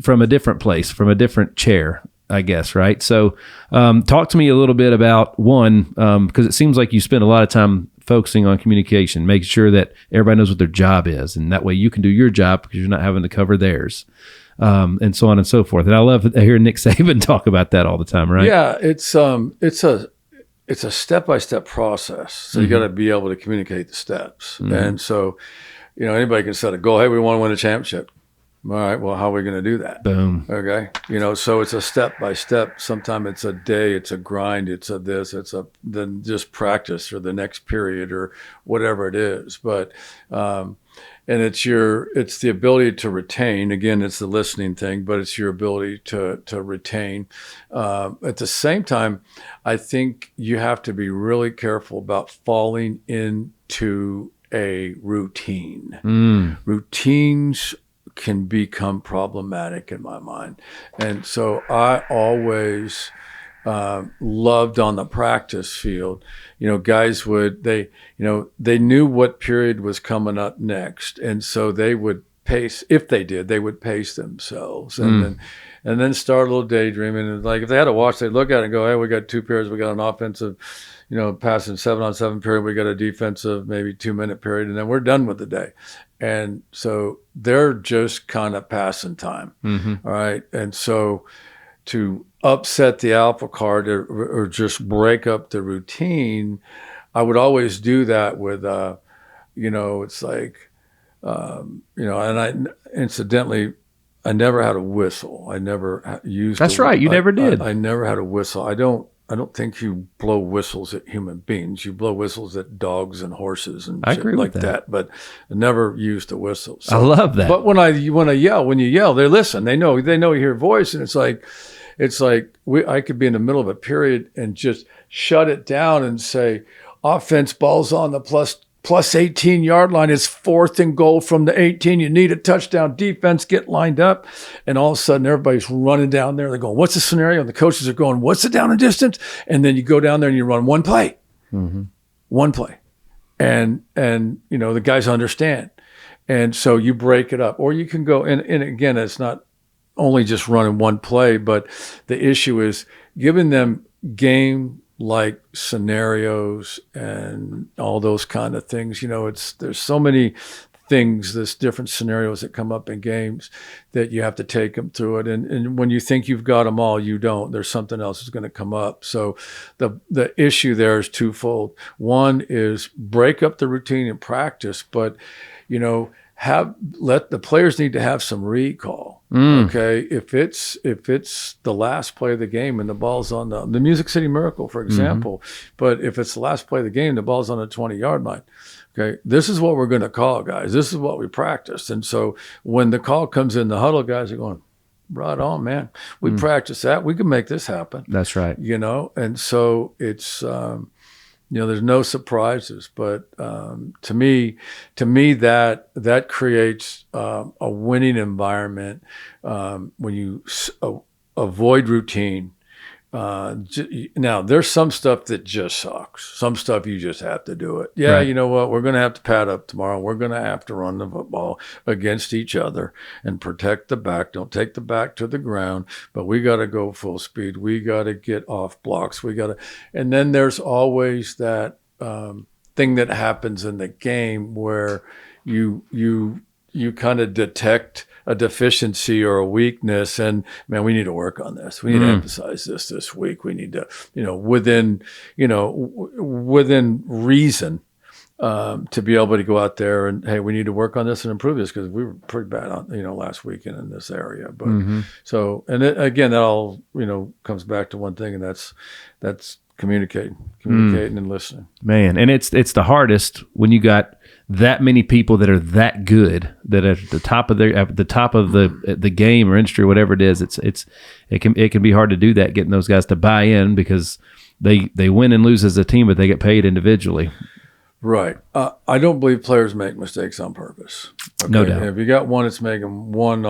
from a different place, from a different chair, I guess, right? So talk to me a little bit about one, because it seems like you spend a lot of time focusing on communication, making sure that everybody knows what their job is, and that way you can do your job because you're not having to cover theirs, and so on and so forth. And I love hearing Nick Saban talk about that all the time, right? Yeah, it's a step-by-step process. So you got to be able to communicate the steps. And so, anybody can set a goal. Hey, we want to win a championship. All right, well, how are we going to do that? Boom. Okay. So it's a step by step. Sometimes it's a day, it's a grind, it's a this, then just practice or the next period or whatever it is. But, and it's the ability to retain. Again, it's the listening thing, but it's your ability to retain. At the same time, I think you have to be really careful about falling into a routine. Routines can become problematic in my mind. And so I always loved on the practice field, guys they knew what period was coming up next. And so they would pace, if they did, they would pace themselves and then start a little daydreaming. And like, if they had to watch, they'd look at it and go, hey, we got 2 periods. We got an offensive, passing 7-on-7 period. We got a defensive, maybe 2-minute period. And then we're done with the day. And so they're just kind of passing time. All right. And so to upset the apple cart or just break up the routine, I would always do that with, it's like, and I never had a whistle. I never used. That's right. You never did. I never had a whistle. I don't think you blow whistles at human beings. You blow whistles at dogs and horses and shit like that. But I never used a whistle. So, I love that. But when you yell, they listen. They know your voice, and it's like I could be in the middle of a period and just shut it down and say, offense, ball's on the plus 18-yard line. Is 4th and goal from the 18. You need a touchdown. Defense, get lined up. And all of a sudden, everybody's running down there. They're going, what's the scenario? And the coaches are going, what's the down and distance? And then you go down there and you run one play. One play. And the guys understand. And so you break it up. Or you can go, and again, it's not only just running one play, but the issue is giving them game-like scenarios and all those kind of things. There's so many things, there's different scenarios that come up in games that you have to take them through it. And when you think you've got them all, you don't. There's something else that's going to come up. So the issue there is twofold. One is break up the routine in practice, but let the players need to have some recall. Okay, if it's the last play of the game and the ball's on the Music City Miracle, for example, but if it's the last play of the game, the ball's on the 20-yard line. Okay, this is what we're going to call, guys. This is what we practiced. And so when the call comes in the huddle, guys are going, right on, man. We practiced that. We can make this happen. That's right. And so it's there's no surprises, but to me, that creates a winning environment when you avoid routine. Now, there's some stuff that just sucks. Some stuff you just have to do it. Yeah, Right. you know what? We're going to have to pad up tomorrow. We're going to have to run the football against each other and protect the back. Don't take the back to the ground, but we got to go full speed. We got to get off blocks. And then there's always that thing that happens in the game where you kind of detect a deficiency or a weakness, and man, we need to work on this. We need to emphasize this week. We need to, within reason, to be able to go out there and, hey, we need to work on this and improve this because we were pretty bad on, last weekend in this area. But so, and again, that all, comes back to one thing, and that's communicating and listening. Man, and it's the hardest when you got that many people that are that good, that are at the top of the game or industry or whatever it is. It can be hard to do that, getting those guys to buy in, because they win and lose as a team, but they get paid individually. Right. I don't believe players make mistakes on purpose. Okay? No doubt. If you got one that's making one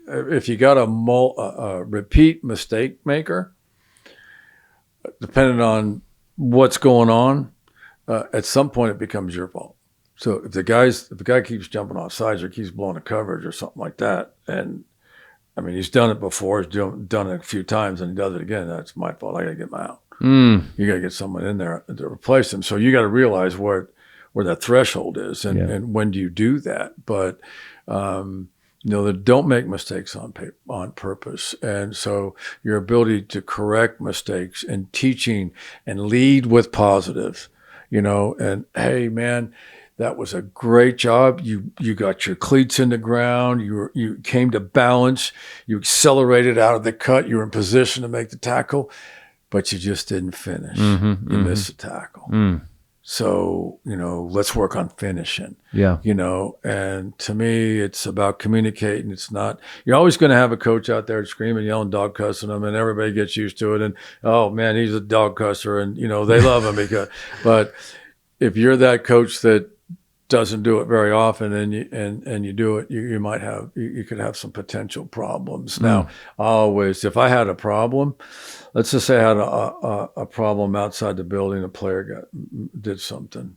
if you got a repeat mistake maker, depending on what's going on, at some point it becomes your fault. So if the guy keeps jumping off sides or keeps blowing a coverage or something like that, and he's done it before, he's done it a few times, and he does it again, that's my fault. I got to get him out. You got to get someone in there to replace him. So you got to realize where that threshold is, and when do you do that? But that don't make mistakes on purpose. And so your ability to correct mistakes and teaching and lead with positives, and hey, man, that was a great job. You got your cleats in the ground. You came to balance. You accelerated out of the cut. You were in position to make the tackle, but you just didn't finish. You missed the tackle. So, let's work on finishing. Yeah. And to me, it's about communicating. It's not, you're always going to have a coach out there screaming, yelling, dog cussing them, and everybody gets used to it. And, oh man, he's a dog cusser, and, they love him but if you're that coach that doesn't do it very often, and you do it, you could have some potential problems. Now, always, if I had a problem, let's just say I had a problem outside the building, a player did something,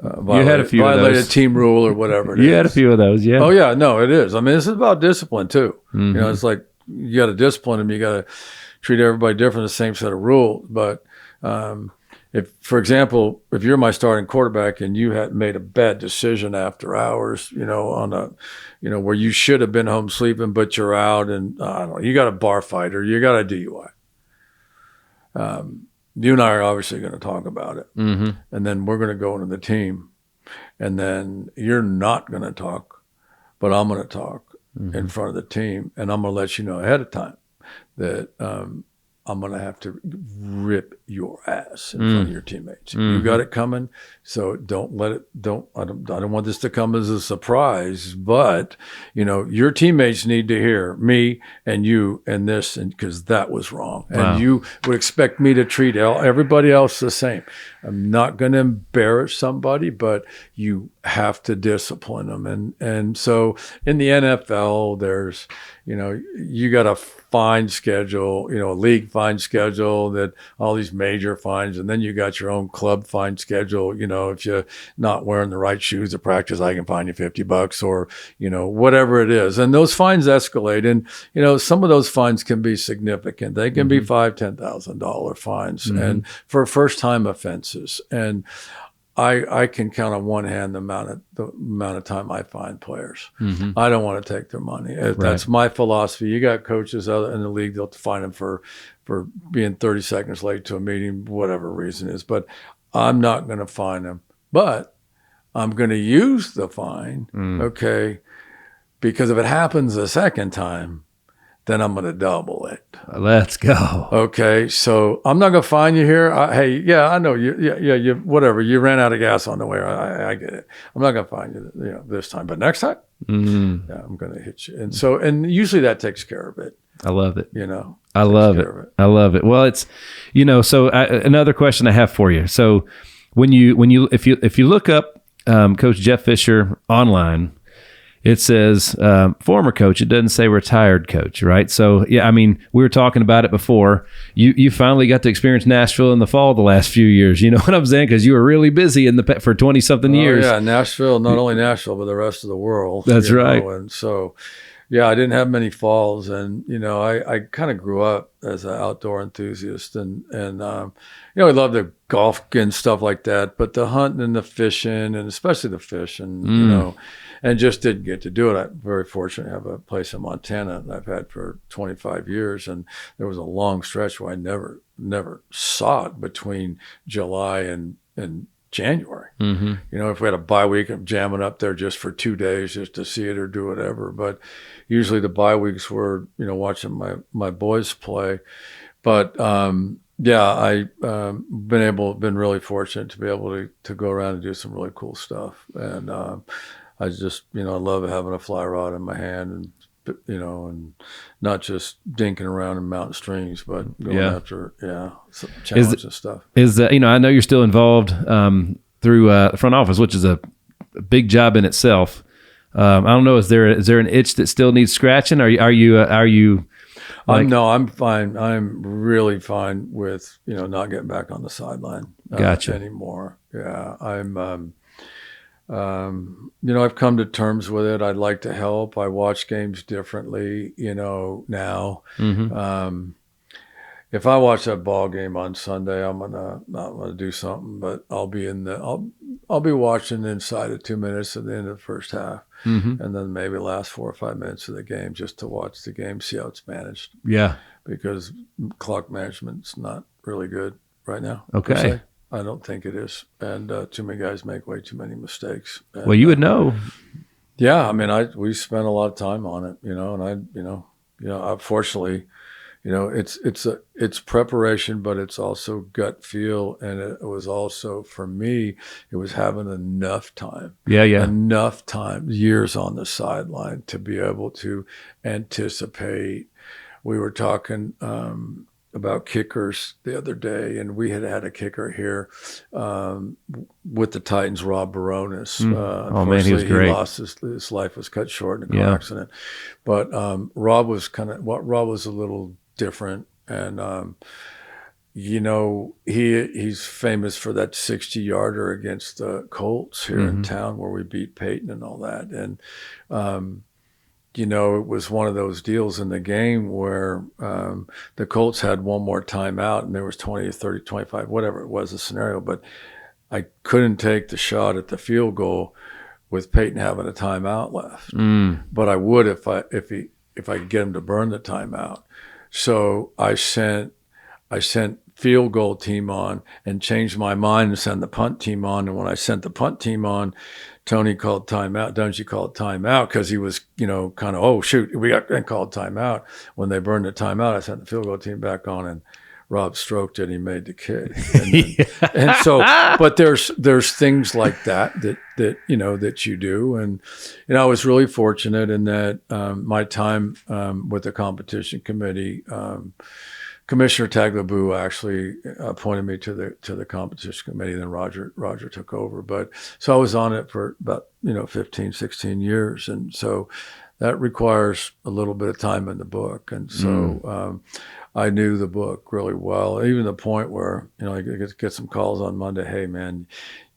violated team rule or whatever. You had a few of those, yeah. Oh yeah, no, it is. This is about discipline too. It's like you got to discipline them. You got to treat everybody different, the same set of rules, but. If, for example, if you're my starting quarterback and you had made a bad decision after hours, where you should have been home sleeping, but you're out, and you got a bar fight or you got a DUI. You and I are obviously going to talk about it, and then we're going to go into the team, and then you're not going to talk, but I'm going to talk in front of the team, and I'm going to let you know ahead of time that. I'm going to have to rip your ass in front of your teammates. You got it coming, so don't let it. I don't want this to come as a surprise, but your teammates need to hear me and you and this, and because that was wrong, and you would expect me to treat everybody else the same. I'm not going to embarrass somebody, but you have to discipline them, and so in the NFL, there's you got a fine schedule, a league fine schedule, that all these major fines, and then you got your own club fine schedule. If you're not wearing the right shoes to practice, I can fine you $50 or, whatever it is. And those fines escalate. And, some of those fines can be significant. They can be $5,000, $10,000 fines and for first time offenses. And I can count on one hand the amount of time I find players. I don't want to take their money. That's my philosophy. You got coaches in the league, they'll fine them for being 30 seconds late to a meeting, whatever reason is. But I'm not going to fine them. But I'm going to use the fine, okay, because if it happens a second time, then I'm going to double it. Let's go. Okay, so I'm not going to find you here. Hey, yeah, I know you. Yeah, you. Whatever. You ran out of gas on the way. I get it. I'm not going to find you, this time, but next time, yeah, I'm going to hit you. And usually that takes care of it. I love it. I love it. I love it. Well, it's, So another question I have for you. So if you look up Coach Jeff Fisher online, it says former coach. It doesn't say retired coach, right? So, yeah, I mean, we were talking about it before. You finally got to experience Nashville in the fall the last few years. You know what I'm saying? Because you were really busy for 20-something years. Yeah, Nashville, not only Nashville, but the rest of the world. That's right. And so, yeah, I didn't have many falls. And, I kind of grew up as an outdoor enthusiast. And I loved the golf and stuff like that. But the hunting and the fishing, and especially the fishing, and just didn't get to do it. I'm very fortunate to have a place in Montana that I've had for 25 years. And there was a long stretch where I never saw it between July and January. Mm-hmm. If we had a bye week, I'm jamming up there just for 2 days just to see it or do whatever. But usually the bye weeks were, watching my boys play. But I've been really fortunate to be able to go around and do some really cool stuff. And I just, I love having a fly rod in my hand and not just dinking around in mountain streams, but going after, some challenges and stuff. I know you're still involved through the front office, which is a big job in itself. I don't know. Is there an itch that still needs scratching? Are you? No, I'm fine. I'm really fine with, not getting back on the sideline Gotcha. anymore. Yeah, I'm. I've come to terms with it. I'd like to help. I watch games differently, now. Mm-hmm. If I watch that ball game on Sunday, I'm not gonna do something, but I'll be watching inside of 2 minutes at the end of the first half, mm-hmm. and then maybe the last 4 or 5 minutes of the game just to watch the game, see how it's managed. Yeah, because clock management's not really good right now. Okay. I don't think it is, and too many guys make way too many mistakes. And, well, you would know. Yeah, I mean, we spent a lot of time on it, and unfortunately, it's preparation, but it's also gut feel, and it was also for me, it was having enough time. Yeah. Enough time, years on the sideline to be able to anticipate. We were talking about kickers the other day, and we had a kicker here with the Titans, Rob Baronis. Oh man, he was great. He lost his life was cut short in a car accident. But Rob was a little different, and he's famous for that 60-yarder against the Colts here in town where we beat Peyton and all that, and it was one of those deals in the game where the Colts had one more timeout and there was 20 or 30, 25, whatever it was, the scenario. But I couldn't take the shot at the field goal with Peyton having a timeout left. But I would if I could get him to burn the timeout. So I sent field goal team on and changed my mind and sent the punt team on. And when I sent the punt team on, Tony called timeout. Dungy called timeout because he was, kind of, oh, shoot, we got called timeout. When they burned the timeout, I sent the field goal team back on, and Rob stroked it. He made the kick. And so, but there's things like that you do. And, I was really fortunate in that my time with the competition committee, Commissioner Taglabue actually appointed me to the competition committee, then Roger took over. But so I was on it for about 15, 16 years, and so that requires a little bit of time in the book. And so I knew the book really well, even the point where I get some calls on Monday. Hey man,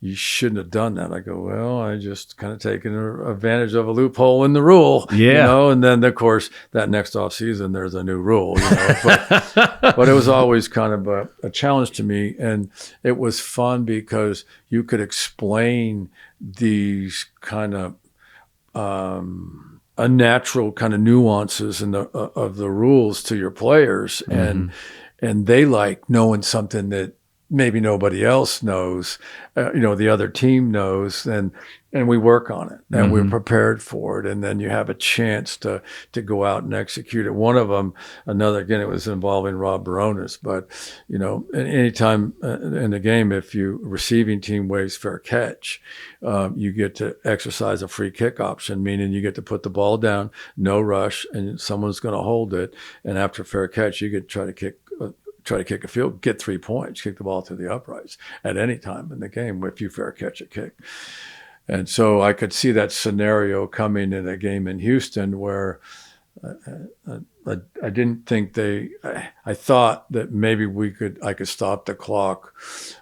you shouldn't have done that. I go, well, I just kind of taken advantage of a loophole in the rule, and then of course that next off season there's a new rule, but it was always kind of a challenge to me, and it was fun because you could explain these kind of unnatural kind of nuances of the rules to your players, and they like knowing something that maybe nobody else knows, the other team knows, and we work on it, and we're prepared for it, and then you have a chance to go out and execute it. One of them, again, it was involving Rob Baronis, but anytime in the game, if you receiving team waives fair catch, you get to exercise a free kick option, meaning you get to put the ball down, no rush, and someone's going to hold it, and after fair catch, you get to try to kick a field, get 3 points, kick the ball to the uprights at any time in the game if you fair catch a kick. And so I could see that scenario coming in a game in Houston where I didn't think I thought that maybe I could stop the clock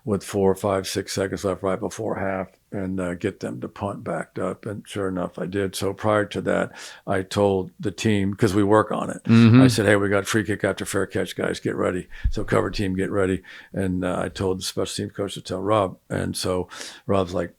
with 4, 5, 6 seconds left right before half and get them to punt backed up. And sure enough, I did. So prior to that, I told the team, because we work on it, I said, hey, we got free kick after fair catch, guys, get ready. So cover team, get ready. And I told the special teams coach to tell Rob. And so Rob's like,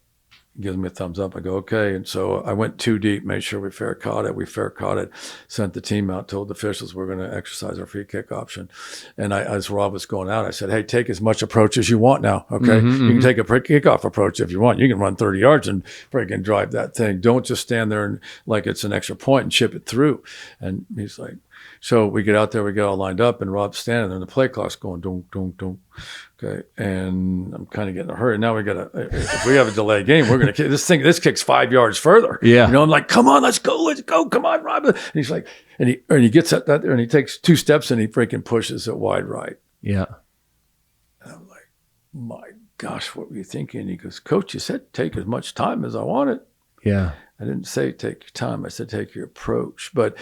gives me a thumbs up. I go, okay. And so I went too deep, made sure we fair caught it. We fair caught it, sent the team out, told the officials we're going to exercise our free kick option. And as Rob was going out, I said, hey, take as much approach as you want now. Okay. You can take a kickoff approach if you want. You can run 30 yards and freaking drive that thing. Don't just stand there and like it's an extra point and chip it through. And he's like, so we get out there, we get all lined up, and Rob's standing there, and the play clock's going, dunk, dunk, dunk. Okay, and I'm kind of getting in a hurry. Now if we have a delay game, we're going to kick this kicks 5 yards further. Yeah. I'm like, come on, let's go, come on, Rob. And he's like, and he gets that there, and he takes 2 steps, and he freaking pushes it wide right. Yeah. And I'm like, my gosh, what were you thinking? He goes, Coach, you said take as much time as I wanted. Yeah. I didn't say take your time. I said take your approach. But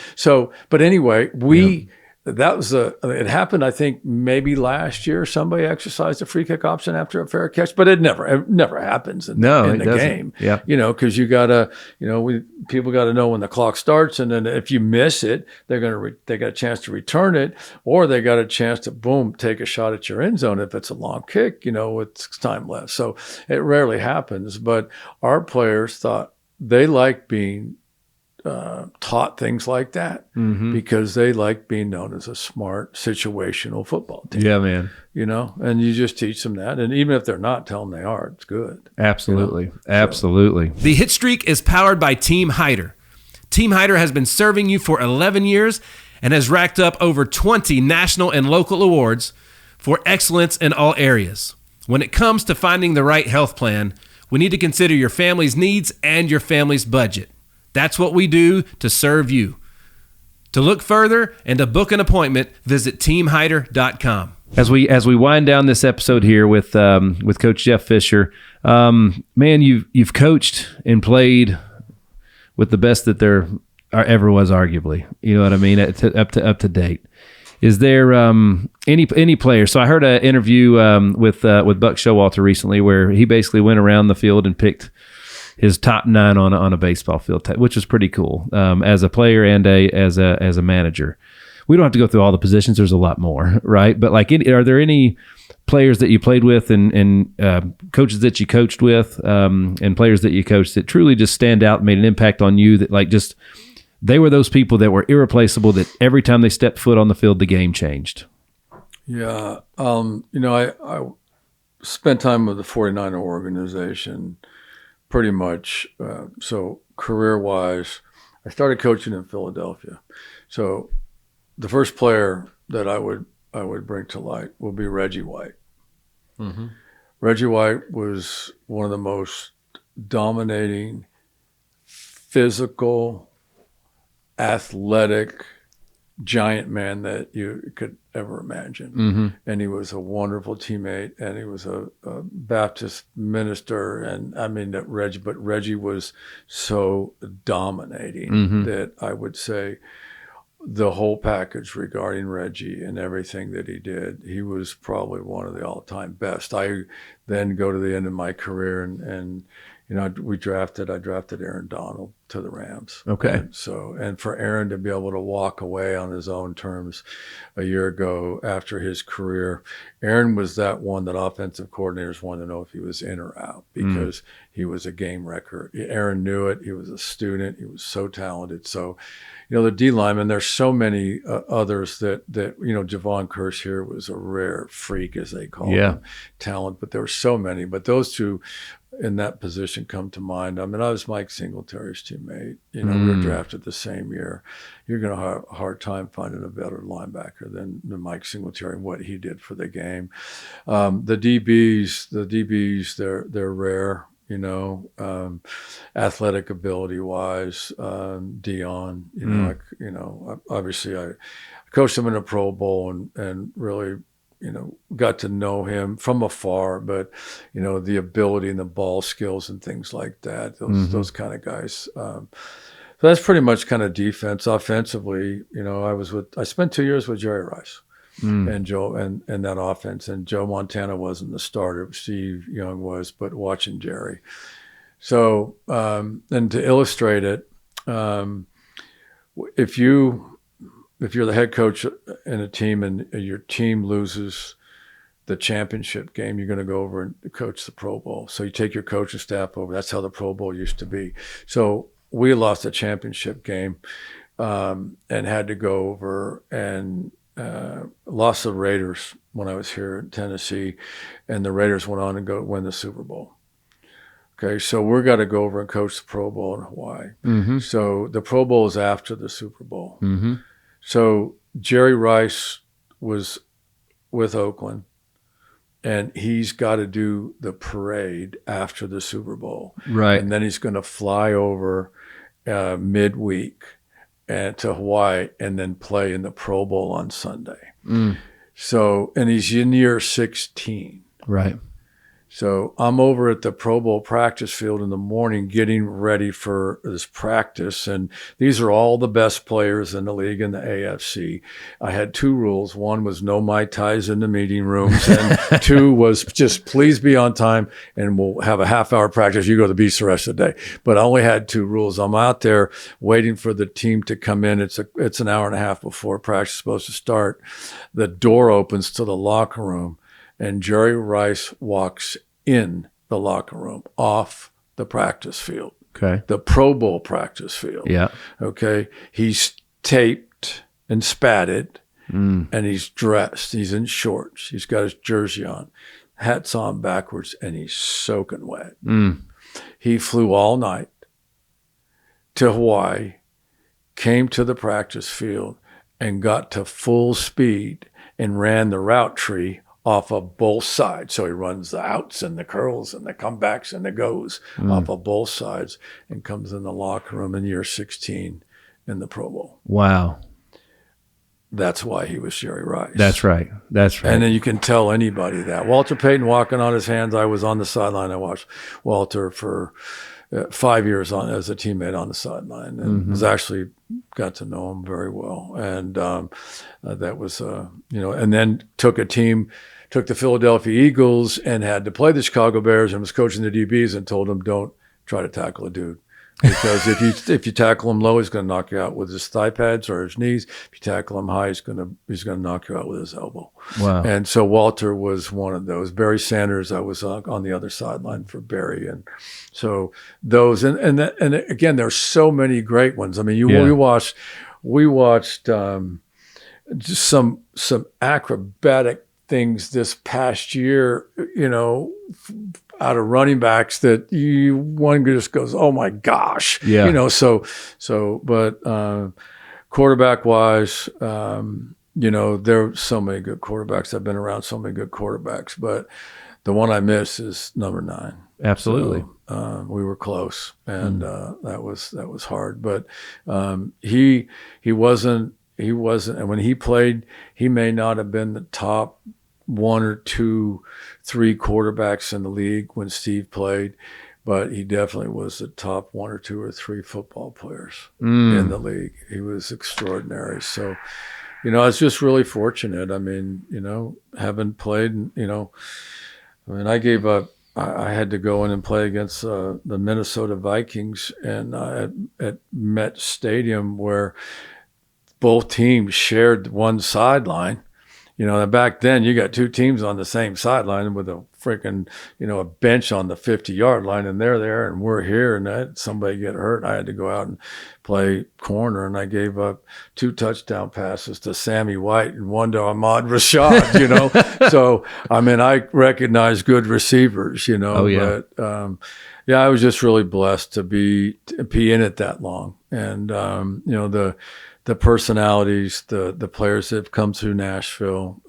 anyway, that was it happened. I think maybe last year somebody exercised a free kick option after a fair catch, but it never happens in the game. Yeah, because you gotta, people got to know when the clock starts, and then if you miss it, they got a chance to return it, or they got a chance to boom take a shot at your end zone if it's a long kick, with time left. So it rarely happens, but our players thought they like being taught things like that because they like being known as a smart situational football team. Yeah, man. And you just teach them that. And even if they're not, tell them they are. It's good. Absolutely. Absolutely. The Hit Streak is powered by Team Hyder. Team Hyder has been serving you for 11 years and has racked up over 20 national and local awards for excellence in all areas. When it comes to finding the right health plan, we need to consider your family's needs and your family's budget. That's what we do to serve you. To look further and to book an appointment, visit teamhyder.com. As we wind down this episode here with Coach Jeff Fisher, man, you've coached and played with the best that there ever was, arguably. You know what I mean? Up to date. Is there any player? So I heard an interview with Buck Showalter recently where he basically went around the field and picked his top 9 on a baseball field, which was pretty cool as a player and as a manager. We don't have to go through all the positions. There's a lot more, right? But are there any players that you played with and coaches that you coached with and players that you coached that truly just stand out and made an impact on you that they were those people that were irreplaceable, that every time they stepped foot on the field, the game changed? Yeah. I spent time with the 49er organization pretty much. So career-wise, I started coaching in Philadelphia. So the first player that I would bring to light will be Reggie White. Mm-hmm. Reggie White was one of the most dominating, physical, athletic giant man that you could ever imagine. Mm-hmm. And he was a wonderful teammate, and he was a Baptist minister. And I mean, Reggie was so dominating that I would say the whole package regarding Reggie and everything that he did, he was probably one of the all-time best. I then go to the end of my career and I drafted Aaron Donald to the Rams. Okay. And for Aaron to be able to walk away on his own terms a year ago after his career, Aaron was that one that offensive coordinators wanted to know if he was in or out because he was a game wrecker. Aaron knew it. He was a student. He was so talented. So, the D linemen, there's so many others that Javon Curse here was a rare freak, as they call him, talent, but there were so many. But those two in that position come to mind. I mean, I was Mike Singletary's teammate. We were drafted the same year. You're going to have a hard time finding a better linebacker than Mike Singletary and what he did for the game. The DBs, they're rare. Athletic ability wise, Dion, obviously I coached him in a Pro Bowl and really, got to know him from afar, but, the ability and the ball skills and things like that, those kind of guys. So that's pretty much kind of defense. Offensively, I spent 2 years with Jerry Rice and Joe and that offense. And Joe Montana wasn't the starter. Steve Young was, but watching Jerry. So, and to illustrate it, if you're the head coach in a team and your team loses the championship game, you're going to go over and coach the Pro Bowl. So you take your coaching staff over. That's how the Pro Bowl used to be. So we lost the championship game and had to go over and lost the Raiders when I was here in Tennessee, and the Raiders went on to go win the Super Bowl. Okay, so we're got to go over and coach the Pro Bowl in Hawaii. So the Pro Bowl is after the Super Bowl. So Jerry Rice was with Oakland, and he's got to do the parade after the Super Bowl. Right. And then he's going to fly over midweek to Hawaii and then play in the Pro Bowl on Sunday. So, and he's in year 16. Right. So I'm over at the Pro Bowl practice field in the morning getting ready for this practice. And these are all the best players in the league in the AFC. I had two rules. One was no Mai Tais in the meeting rooms. And two was just please be on time and we'll have a half-hour practice. You go to the beach the rest of the day. But I only had two rules. I'm out there waiting for the team to come in. It's an hour and a half before practice is supposed to start. The door opens to the locker room. And Jerry Rice walks in the locker room off the practice field. Okay. The Pro Bowl practice field. Yeah. Okay. He's taped and spatted and he's dressed. He's in shorts. He's got his jersey on, hat's on backwards, and he's soaking wet. He flew all night to Hawaii, came to the practice field, and got to full speed and ran the route tree off of both sides. So he runs the outs and the curls and the comebacks and the goes off of both sides and comes in the locker room in year 16 in the Pro Bowl. Wow. That's why he was Jerry Rice. That's right. That's right. And then you can tell anybody that. Walter Payton walking on his hands. I was on the sideline. I watched Walter for 5 years as a teammate on the sideline, and was actually got to know him very well. And that was, and then took the Philadelphia Eagles and had to play the Chicago Bears and was coaching the DBs and told them, don't try to tackle a dude. Because if you tackle him low, he's going to knock you out with his thigh pads or his knees. If you tackle him high, he's going to knock you out with his elbow. Wow. And so Walter was one of those. Barry Sanders, I was on the other sideline for Barry, and so those and again, there's so many great ones. I mean, we watched just some acrobatic things this past year, out of running backs that one just goes, oh my gosh, yeah. But quarterback wise, there are so many good quarterbacks. I've been around so many good quarterbacks, but the one I miss is number 9. Absolutely. So, we were close, and that was hard, but he wasn't, and when he played, he may not have been the top 1 or 2, 3 quarterbacks in the league when Steve played, but he definitely was the top 1 or 2 or 3 football players in the league. He was extraordinary. So, I was just really fortunate. I mean, having played, I gave up. I had to go in and play against the Minnesota Vikings and at Met Stadium, where both teams shared one sideline. Back then you got 2 teams on the same sideline with a freaking, a bench on the 50-yard line, and they're there and we're here, and I had somebody get hurt. I had to go out and play corner, and I gave up 2 touchdown passes to Sammy White and 1 to Ahmad Rashad, So, I mean, I recognize good receivers, Oh, yeah. But, I was just really blessed to be in it that long. And, the personalities, the players that have come through Nashville,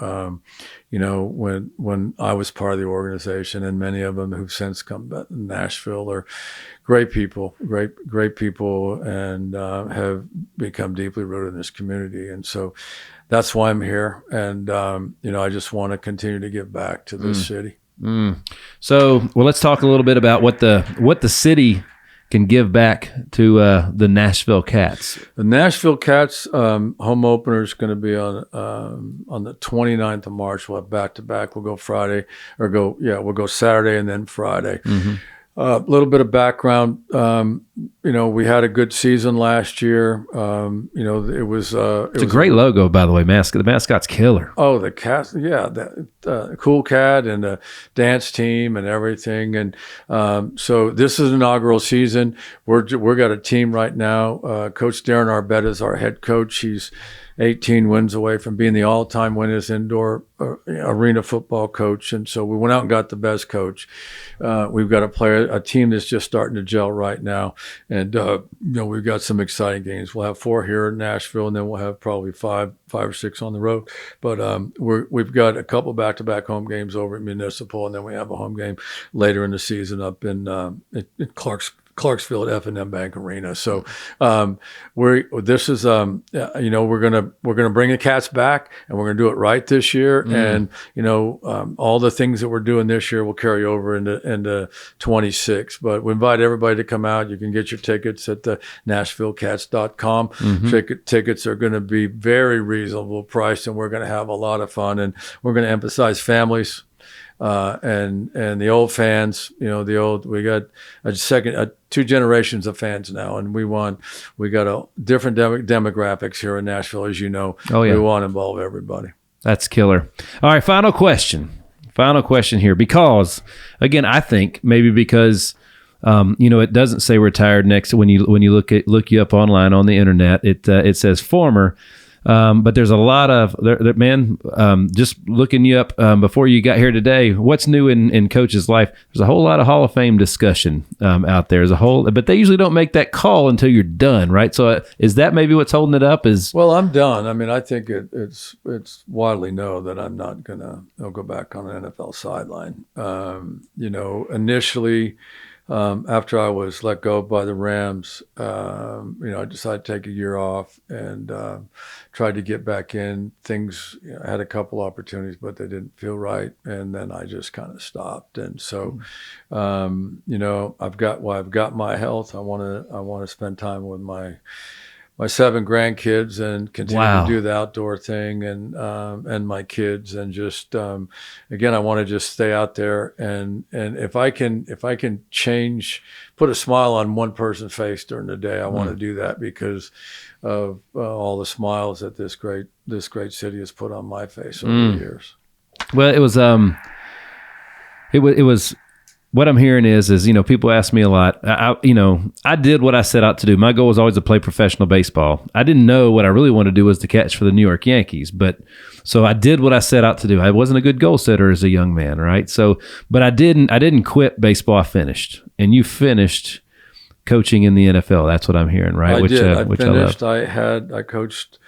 when I was part of the organization, and many of them who've since come back to Nashville are great people, great people, and have become deeply rooted in this community. And so that's why I'm here. And, I just want to continue to give back to this city. So, well, let's talk a little bit about what the city can give back to the Nashville Cats. The Nashville Cats home opener is going to be on the 29th of March. We'll have back-to-back. We'll go we'll go Saturday and then Friday. A little bit of background. We had a good season last year. It was a great logo, by the way. The mascot's killer. Oh, the cat, yeah, the cool cat and the dance team and everything. And so this is an inaugural season. We're got a team right now. Coach Darren Arbetta is our head coach. He's 18 wins away from being the all-time winningest indoor arena football coach. And so we went out and got the best coach. We've got a team that's just starting to gel right now. And, we've got some exciting games. We'll have 4 here in Nashville, and then we'll have probably five or six on the road. But we've got a couple back-to-back home games over at Municipal, and then we have a home game later in the season up in Clarksville at F&M Bank Arena. So we're gonna bring the Cats back, and we're gonna do it right this year. And all the ththings that we're doing this year will carry over into 26. But we invite everybody to come out. You can get your tickets at the NashvilleCats.com. Tickets are going to be very reasonable priced, and we're going to have a lot of fun. And we're going to emphasize families. And the old fans, we got two generations of fans now, and we got a different demographics here in Nashville, as you know. Oh, yeah. We want to involve everybody. That's killer. All right, final question here, because again, I think maybe because it doesn't say retired next when you look you up online on the internet. It says former. But there's a lot of just looking you up before you got here today. What's new in Coach's life? There's a whole lot of Hall of Fame discussion out there. But they usually don't make that call until you're done, right? So is that maybe what's holding it up? Well, I'm done. I mean, I think it's widely known that I'm not gonna go back on an NFL sideline. Initially. After I was let go by the Rams, I decided to take a year off and tried to get back in. Things, I had a couple opportunities, but they didn't feel right, and then I just kind of stopped. And so, I've got my health. I want to spend time with my 7 grandkids and continue to do the outdoor thing and my kids, and just again, I want to just stay out there and if I can put a smile on one person's face during the day, I want to do that because of all the smiles that this great city has put on my face over the years. Well, it was what I'm hearing is people ask me a lot. I did what I set out to do. My goal was always to play professional baseball. I didn't know what I really wanted to do was to catch for the New York Yankees, so I did what I set out to do. I wasn't a good goal setter as a young man, right? So, but I didn't quit baseball. I finished, and you finished coaching in the NFL. That's what I'm hearing, right? I did. I finished. I I coached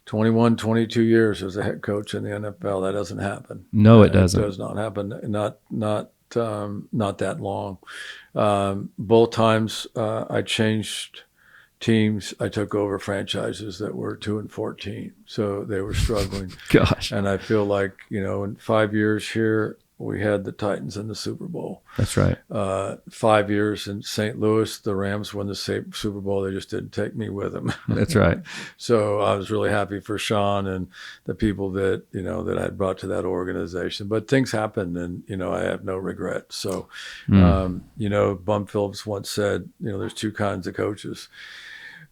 21, 22 years as a head coach in the NFL. That doesn't happen. No, it doesn't. It does not happen. Not that long. Both times I changed teams. I took over franchises that were 2-14, so they were struggling. Gosh. And I feel like in 5 years here, we had the Titans in the Super Bowl. That's right. 5 years in St. Louis, the Rams won the Super Bowl. They just didn't take me with them. That's right. So I was really happy for Sean and the people that I had brought to that organization. But things happened, and I have no regrets. So, Bum Phillips once said, there's 2 kinds of coaches.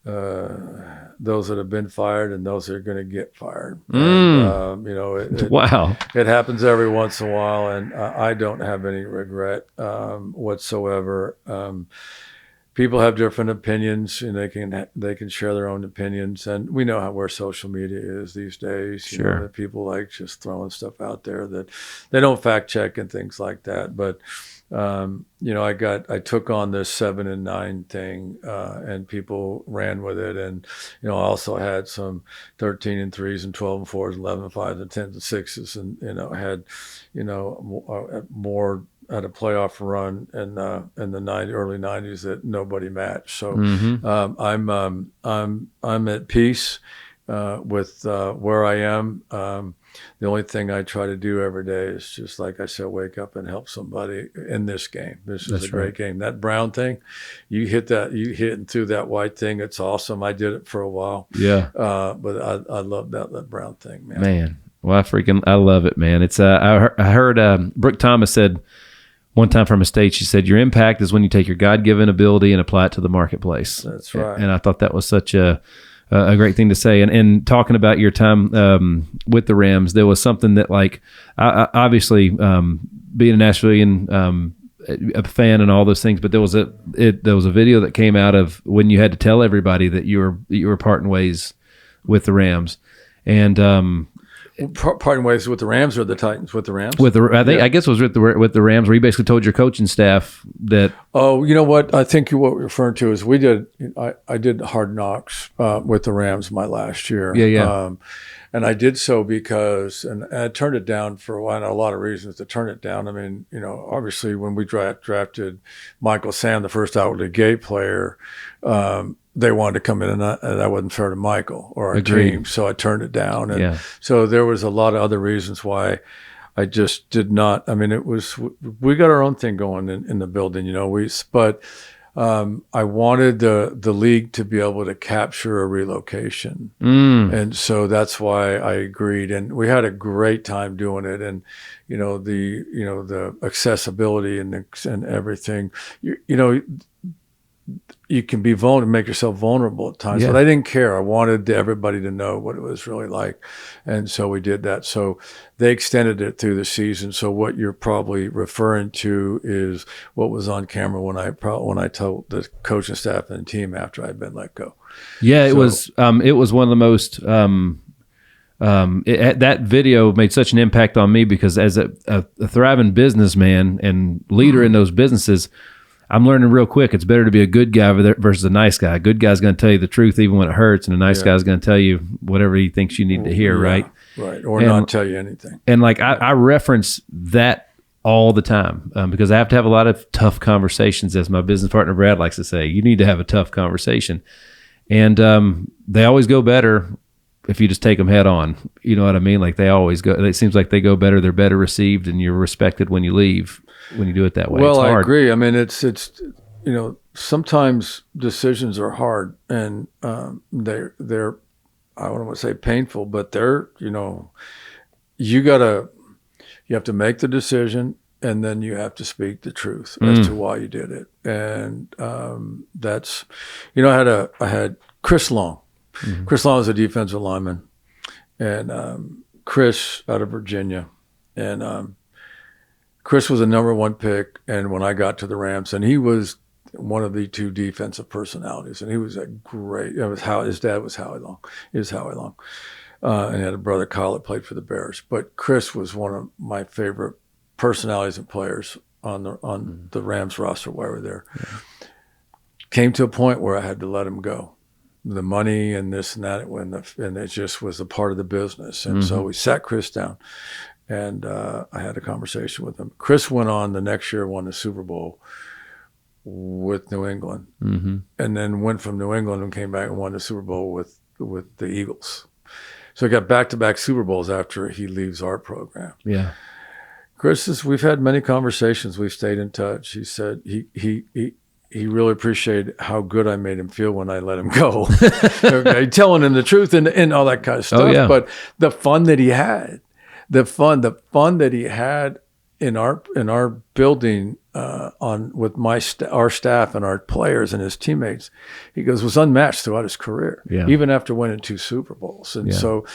Those that have been fired and those that are going to get fired. And, wow. It happens every once in a while, and I don't have any regret whatsoever. People have different opinions, and they can share their own opinions, and we know where social media is these days. Sure. That people like just throwing stuff out there that they don't fact check and things like that. But I took on this 7 and 9 thing, and people ran with it. And, I also had some 13 and 3s and 12 and 4s, 11 and 5s and 10s and 6s, and, had, more had a playoff run in the early 90s that nobody matched. So, I'm at peace. with where I am. The only thing I try to do every day is just, like I said, wake up and help somebody in this game. This is a great game. That brown thing, you hit through that white thing. It's awesome. I did it for a while. Yeah. But I love that brown thing, man. Man. Well, I love it, man. It's I heard Brooke Thomas said one time from a stage, she said, your impact is when you take your God-given ability and apply it to the marketplace. That's right. And I thought that was such a great thing to say. And talking about your time with the Rams, there was something that, like, obviously being a Nashvilleian, a fan and all those things, but there was a video that came out of when you had to tell everybody that you were parting ways with the Rams. And parting ways with the Rams or the Titans? With the Rams? I guess it was with the Rams, where you basically told your coaching staff that. Oh, you know what? I think what we're referring to is I did Hard Knocks with the Rams my last year. Yeah. And I did so because, and I turned it down for a while, and a lot of reasons to turn it down. I mean, obviously when we drafted Michael Sam, the first outwardly gay player, they wanted to come in, and that wasn't fair to Michael or our team, so I turned it down. And so there was a lot of other reasons why I just did not. I mean, we got our own thing going in the building, but I wanted the league to be able to capture a relocation, and so that's why I agreed. And we had a great time doing it, and the accessibility and everything, you can be vulnerable, make yourself vulnerable at times, but I didn't care. I wanted everybody to know what it was really like. And so we did that. So they extended it through the season. So what you're probably referring to is what was on camera when I told the coaching staff and the team after I'd been let go. Yeah, it was one of the most, that video made such an impact on me because as a thriving businessman and leader in those businesses, I'm learning real quick. It's better to be a good guy versus a nice guy. A good guy's going to tell you the truth even when it hurts, and a nice guy's going to tell you whatever he thinks you need to hear, right? Right, or not tell you anything. And like I reference that all the time because I have to have a lot of tough conversations. As my business partner Brad likes to say, you need to have a tough conversation, and they always go better if you just take them head on. You know what I mean? Like they always go. It seems like they go better. They're better received, and you're respected when you leave. When you do it that way. Well, it's hard. I agree. I mean, it's sometimes decisions are hard, and they're I don't want to say painful, but they're you have to make the decision, and then you have to speak the truth as to why you did it, and that's I had Chris Long. Mm-hmm. Chris Long is a defensive lineman, and Chris out of Virginia, and Chris was a number one pick, and when I got to the Rams, and he was one of the two defensive personalities, and he was a great. His dad was Howie Long. He was Howie Long, and he had a brother Kyle that played for the Bears. But Chris was one of my favorite personalities and players on the Rams roster while we were there. Yeah. Came to a point where I had to let him go. The money and this and that, and it just was a part of the business, and so we sat Chris down. And I had a conversation with him. Chris went on the next year, won the Super Bowl with New England, and then went from New England and came back and won the Super Bowl with the Eagles. So he got back-to-back Super Bowls after he leaves our program. Yeah, Chris, we've had many conversations. We've stayed in touch. He said he really appreciated how good I made him feel when I let him go. Okay, telling him the truth and all that kind of stuff. Oh, yeah. But the fun that he had. The fun that he had in our building with our staff and our players and his teammates, he goes, was unmatched throughout his career, even after winning 2 Super Bowls. And so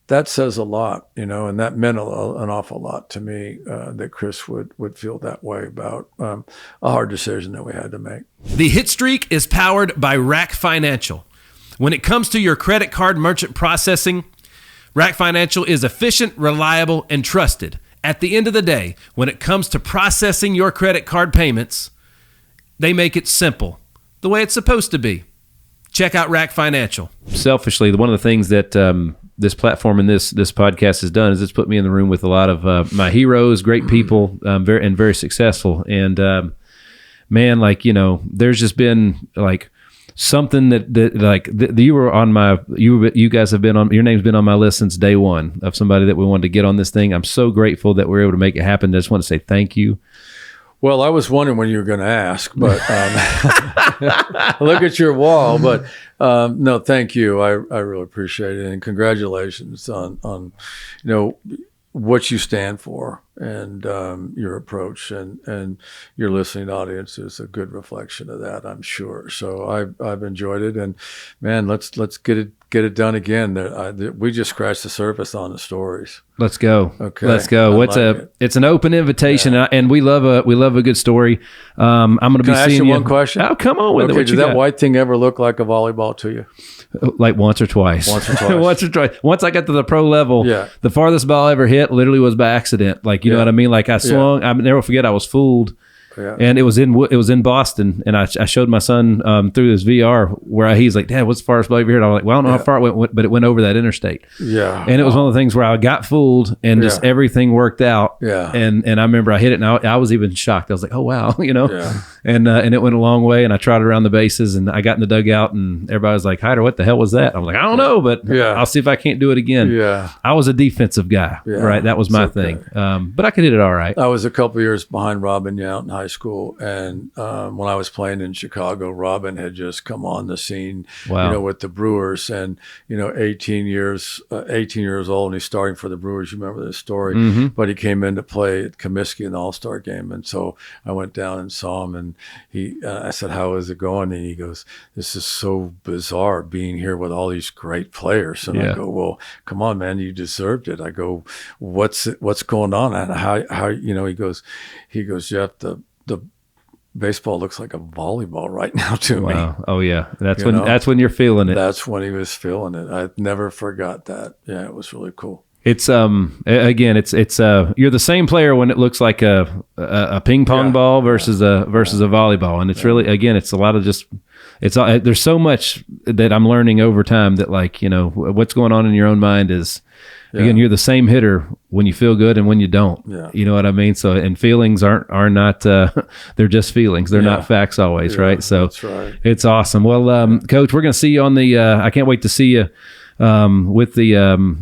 that says a lot, and that meant an awful lot to me that Chris would feel that way about a hard decision that we had to make. The Hitstreak is powered by Rack Financial. When it comes to your credit card merchant processing, Rack Financial is efficient, reliable, and trusted. At the end of the day, when it comes to processing your credit card payments, they make it simple, the way it's supposed to be. Check out Rack Financial. Selfishly, one of the things that this platform and this podcast has done is it's put me in the room with a lot of my heroes, great people, very successful. And man, there's just been something that you were on you guys have been on, your name's been on my list since day one of somebody that we wanted to get on this thing. I'm so grateful that we're able to make it happen. I just want to say thank you. Well, I was wondering when you were going to ask, but look at your wall. But no, thank you. I really appreciate it, and congratulations on what you stand for, and your approach, and your listening audience is a good reflection of that, I'm sure. So I've enjoyed it, and man, let's get it done again. We just scratched the surface on the stories. Let's go. Okay. Let's go. It's an open invitation, and we love a good story. I'm going to be seeing you. Can I ask you one question? Oh, come on with it. Okay, did that white thing ever look like a volleyball to you? Like once or twice. Once or twice. Once I got to the pro level, the farthest ball I ever hit literally was by accident. Like, you know what I mean? Like I swung. I never forget. I was fooled. Yeah. And it was in Boston, and I showed my son through this VR where he's like, Dad, what's the farthest ball over here? And I was like, well, I don't know how far it went, but it went over that interstate. Yeah. And it was one of the things where I got fooled, and just everything worked out. Yeah. And I remember I hit it, and I was even shocked. I was like, oh wow, Yeah. And it went a long way, and I trotted around the bases, and I got in the dugout, and everybody was like, Hyder, what the hell was that? I was like, I don't know, but I'll see if I can't do it again. Yeah. I was a defensive guy, right? That was my thing. But I could hit it all right. I was a couple years behind Robin Yount in high school, and when I was playing in Chicago, Robin had just come on the scene, with the Brewers, and 18 years old, and he's starting for the Brewers. You remember this story? Mm-hmm. But he came in to play at Comiskey in the All-Star game, and so I went down and saw him, and I said, "How is it going?" And he goes, "This is so bizarre being here with all these great players." And I go, "Well, come on, man, you deserved it." I go, "What's going on?" And how he goes, Jeff, the baseball looks like a volleyball right now to me. Oh yeah. That's when you're feeling it. That's when he was feeling it. I never forgot that. Yeah, it was really cool. It's again, it's you're the same player when it looks like a ping pong ball versus a volleyball, and it's really, again, it's a lot of there's so much that I'm learning over time that, like, what's going on in your own mind is, again, you're the same hitter when you feel good and when you don't. Yeah. You know what I mean? So, and feelings are not they're just feelings. They're not facts always, right? So that's right. It's awesome. Well, Coach, we're going to see you on the I can't wait to see you with the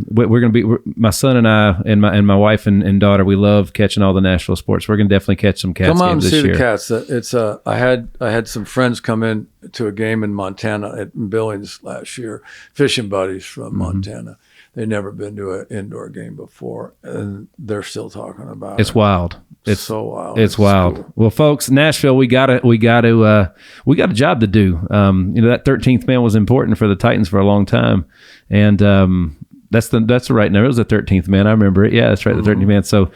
we're going to be, my son and I and my wife and daughter, we love catching all the Nashville sports. We're going to definitely catch some Cats games this year. Come on and see the Cats. It's I had some friends come in to a game in Montana at Billings last year, fishing buddies from Montana. They'd never been to an indoor game before, and they're still talking about it. It's wild. It's so wild. It's wild. Cool. Well, folks, Nashville, we got a job to do. That 13th man was important for the Titans for a long time, and that's the right number. It was the 13th man. I remember it. Yeah, that's right, the 13th man. So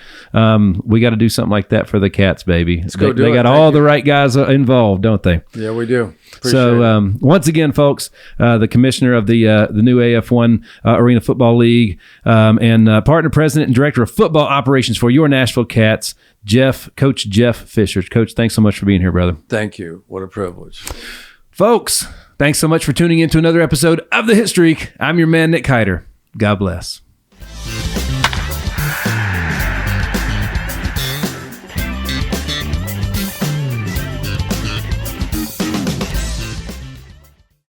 we got to do something like that for the Cats, baby. Let's go do it. They got all the right guys involved, don't they? Yeah, we do. So once again, folks, the commissioner of the new AF1 Arena Football League and partner president and director of football operations for your Nashville Cats, Coach Jeff Fisher. Coach, thanks so much for being here, brother. Thank you. What a privilege. Folks, thanks so much for tuning in to another episode of The Hitstreak. I'm your man, Nick Hyder. God bless.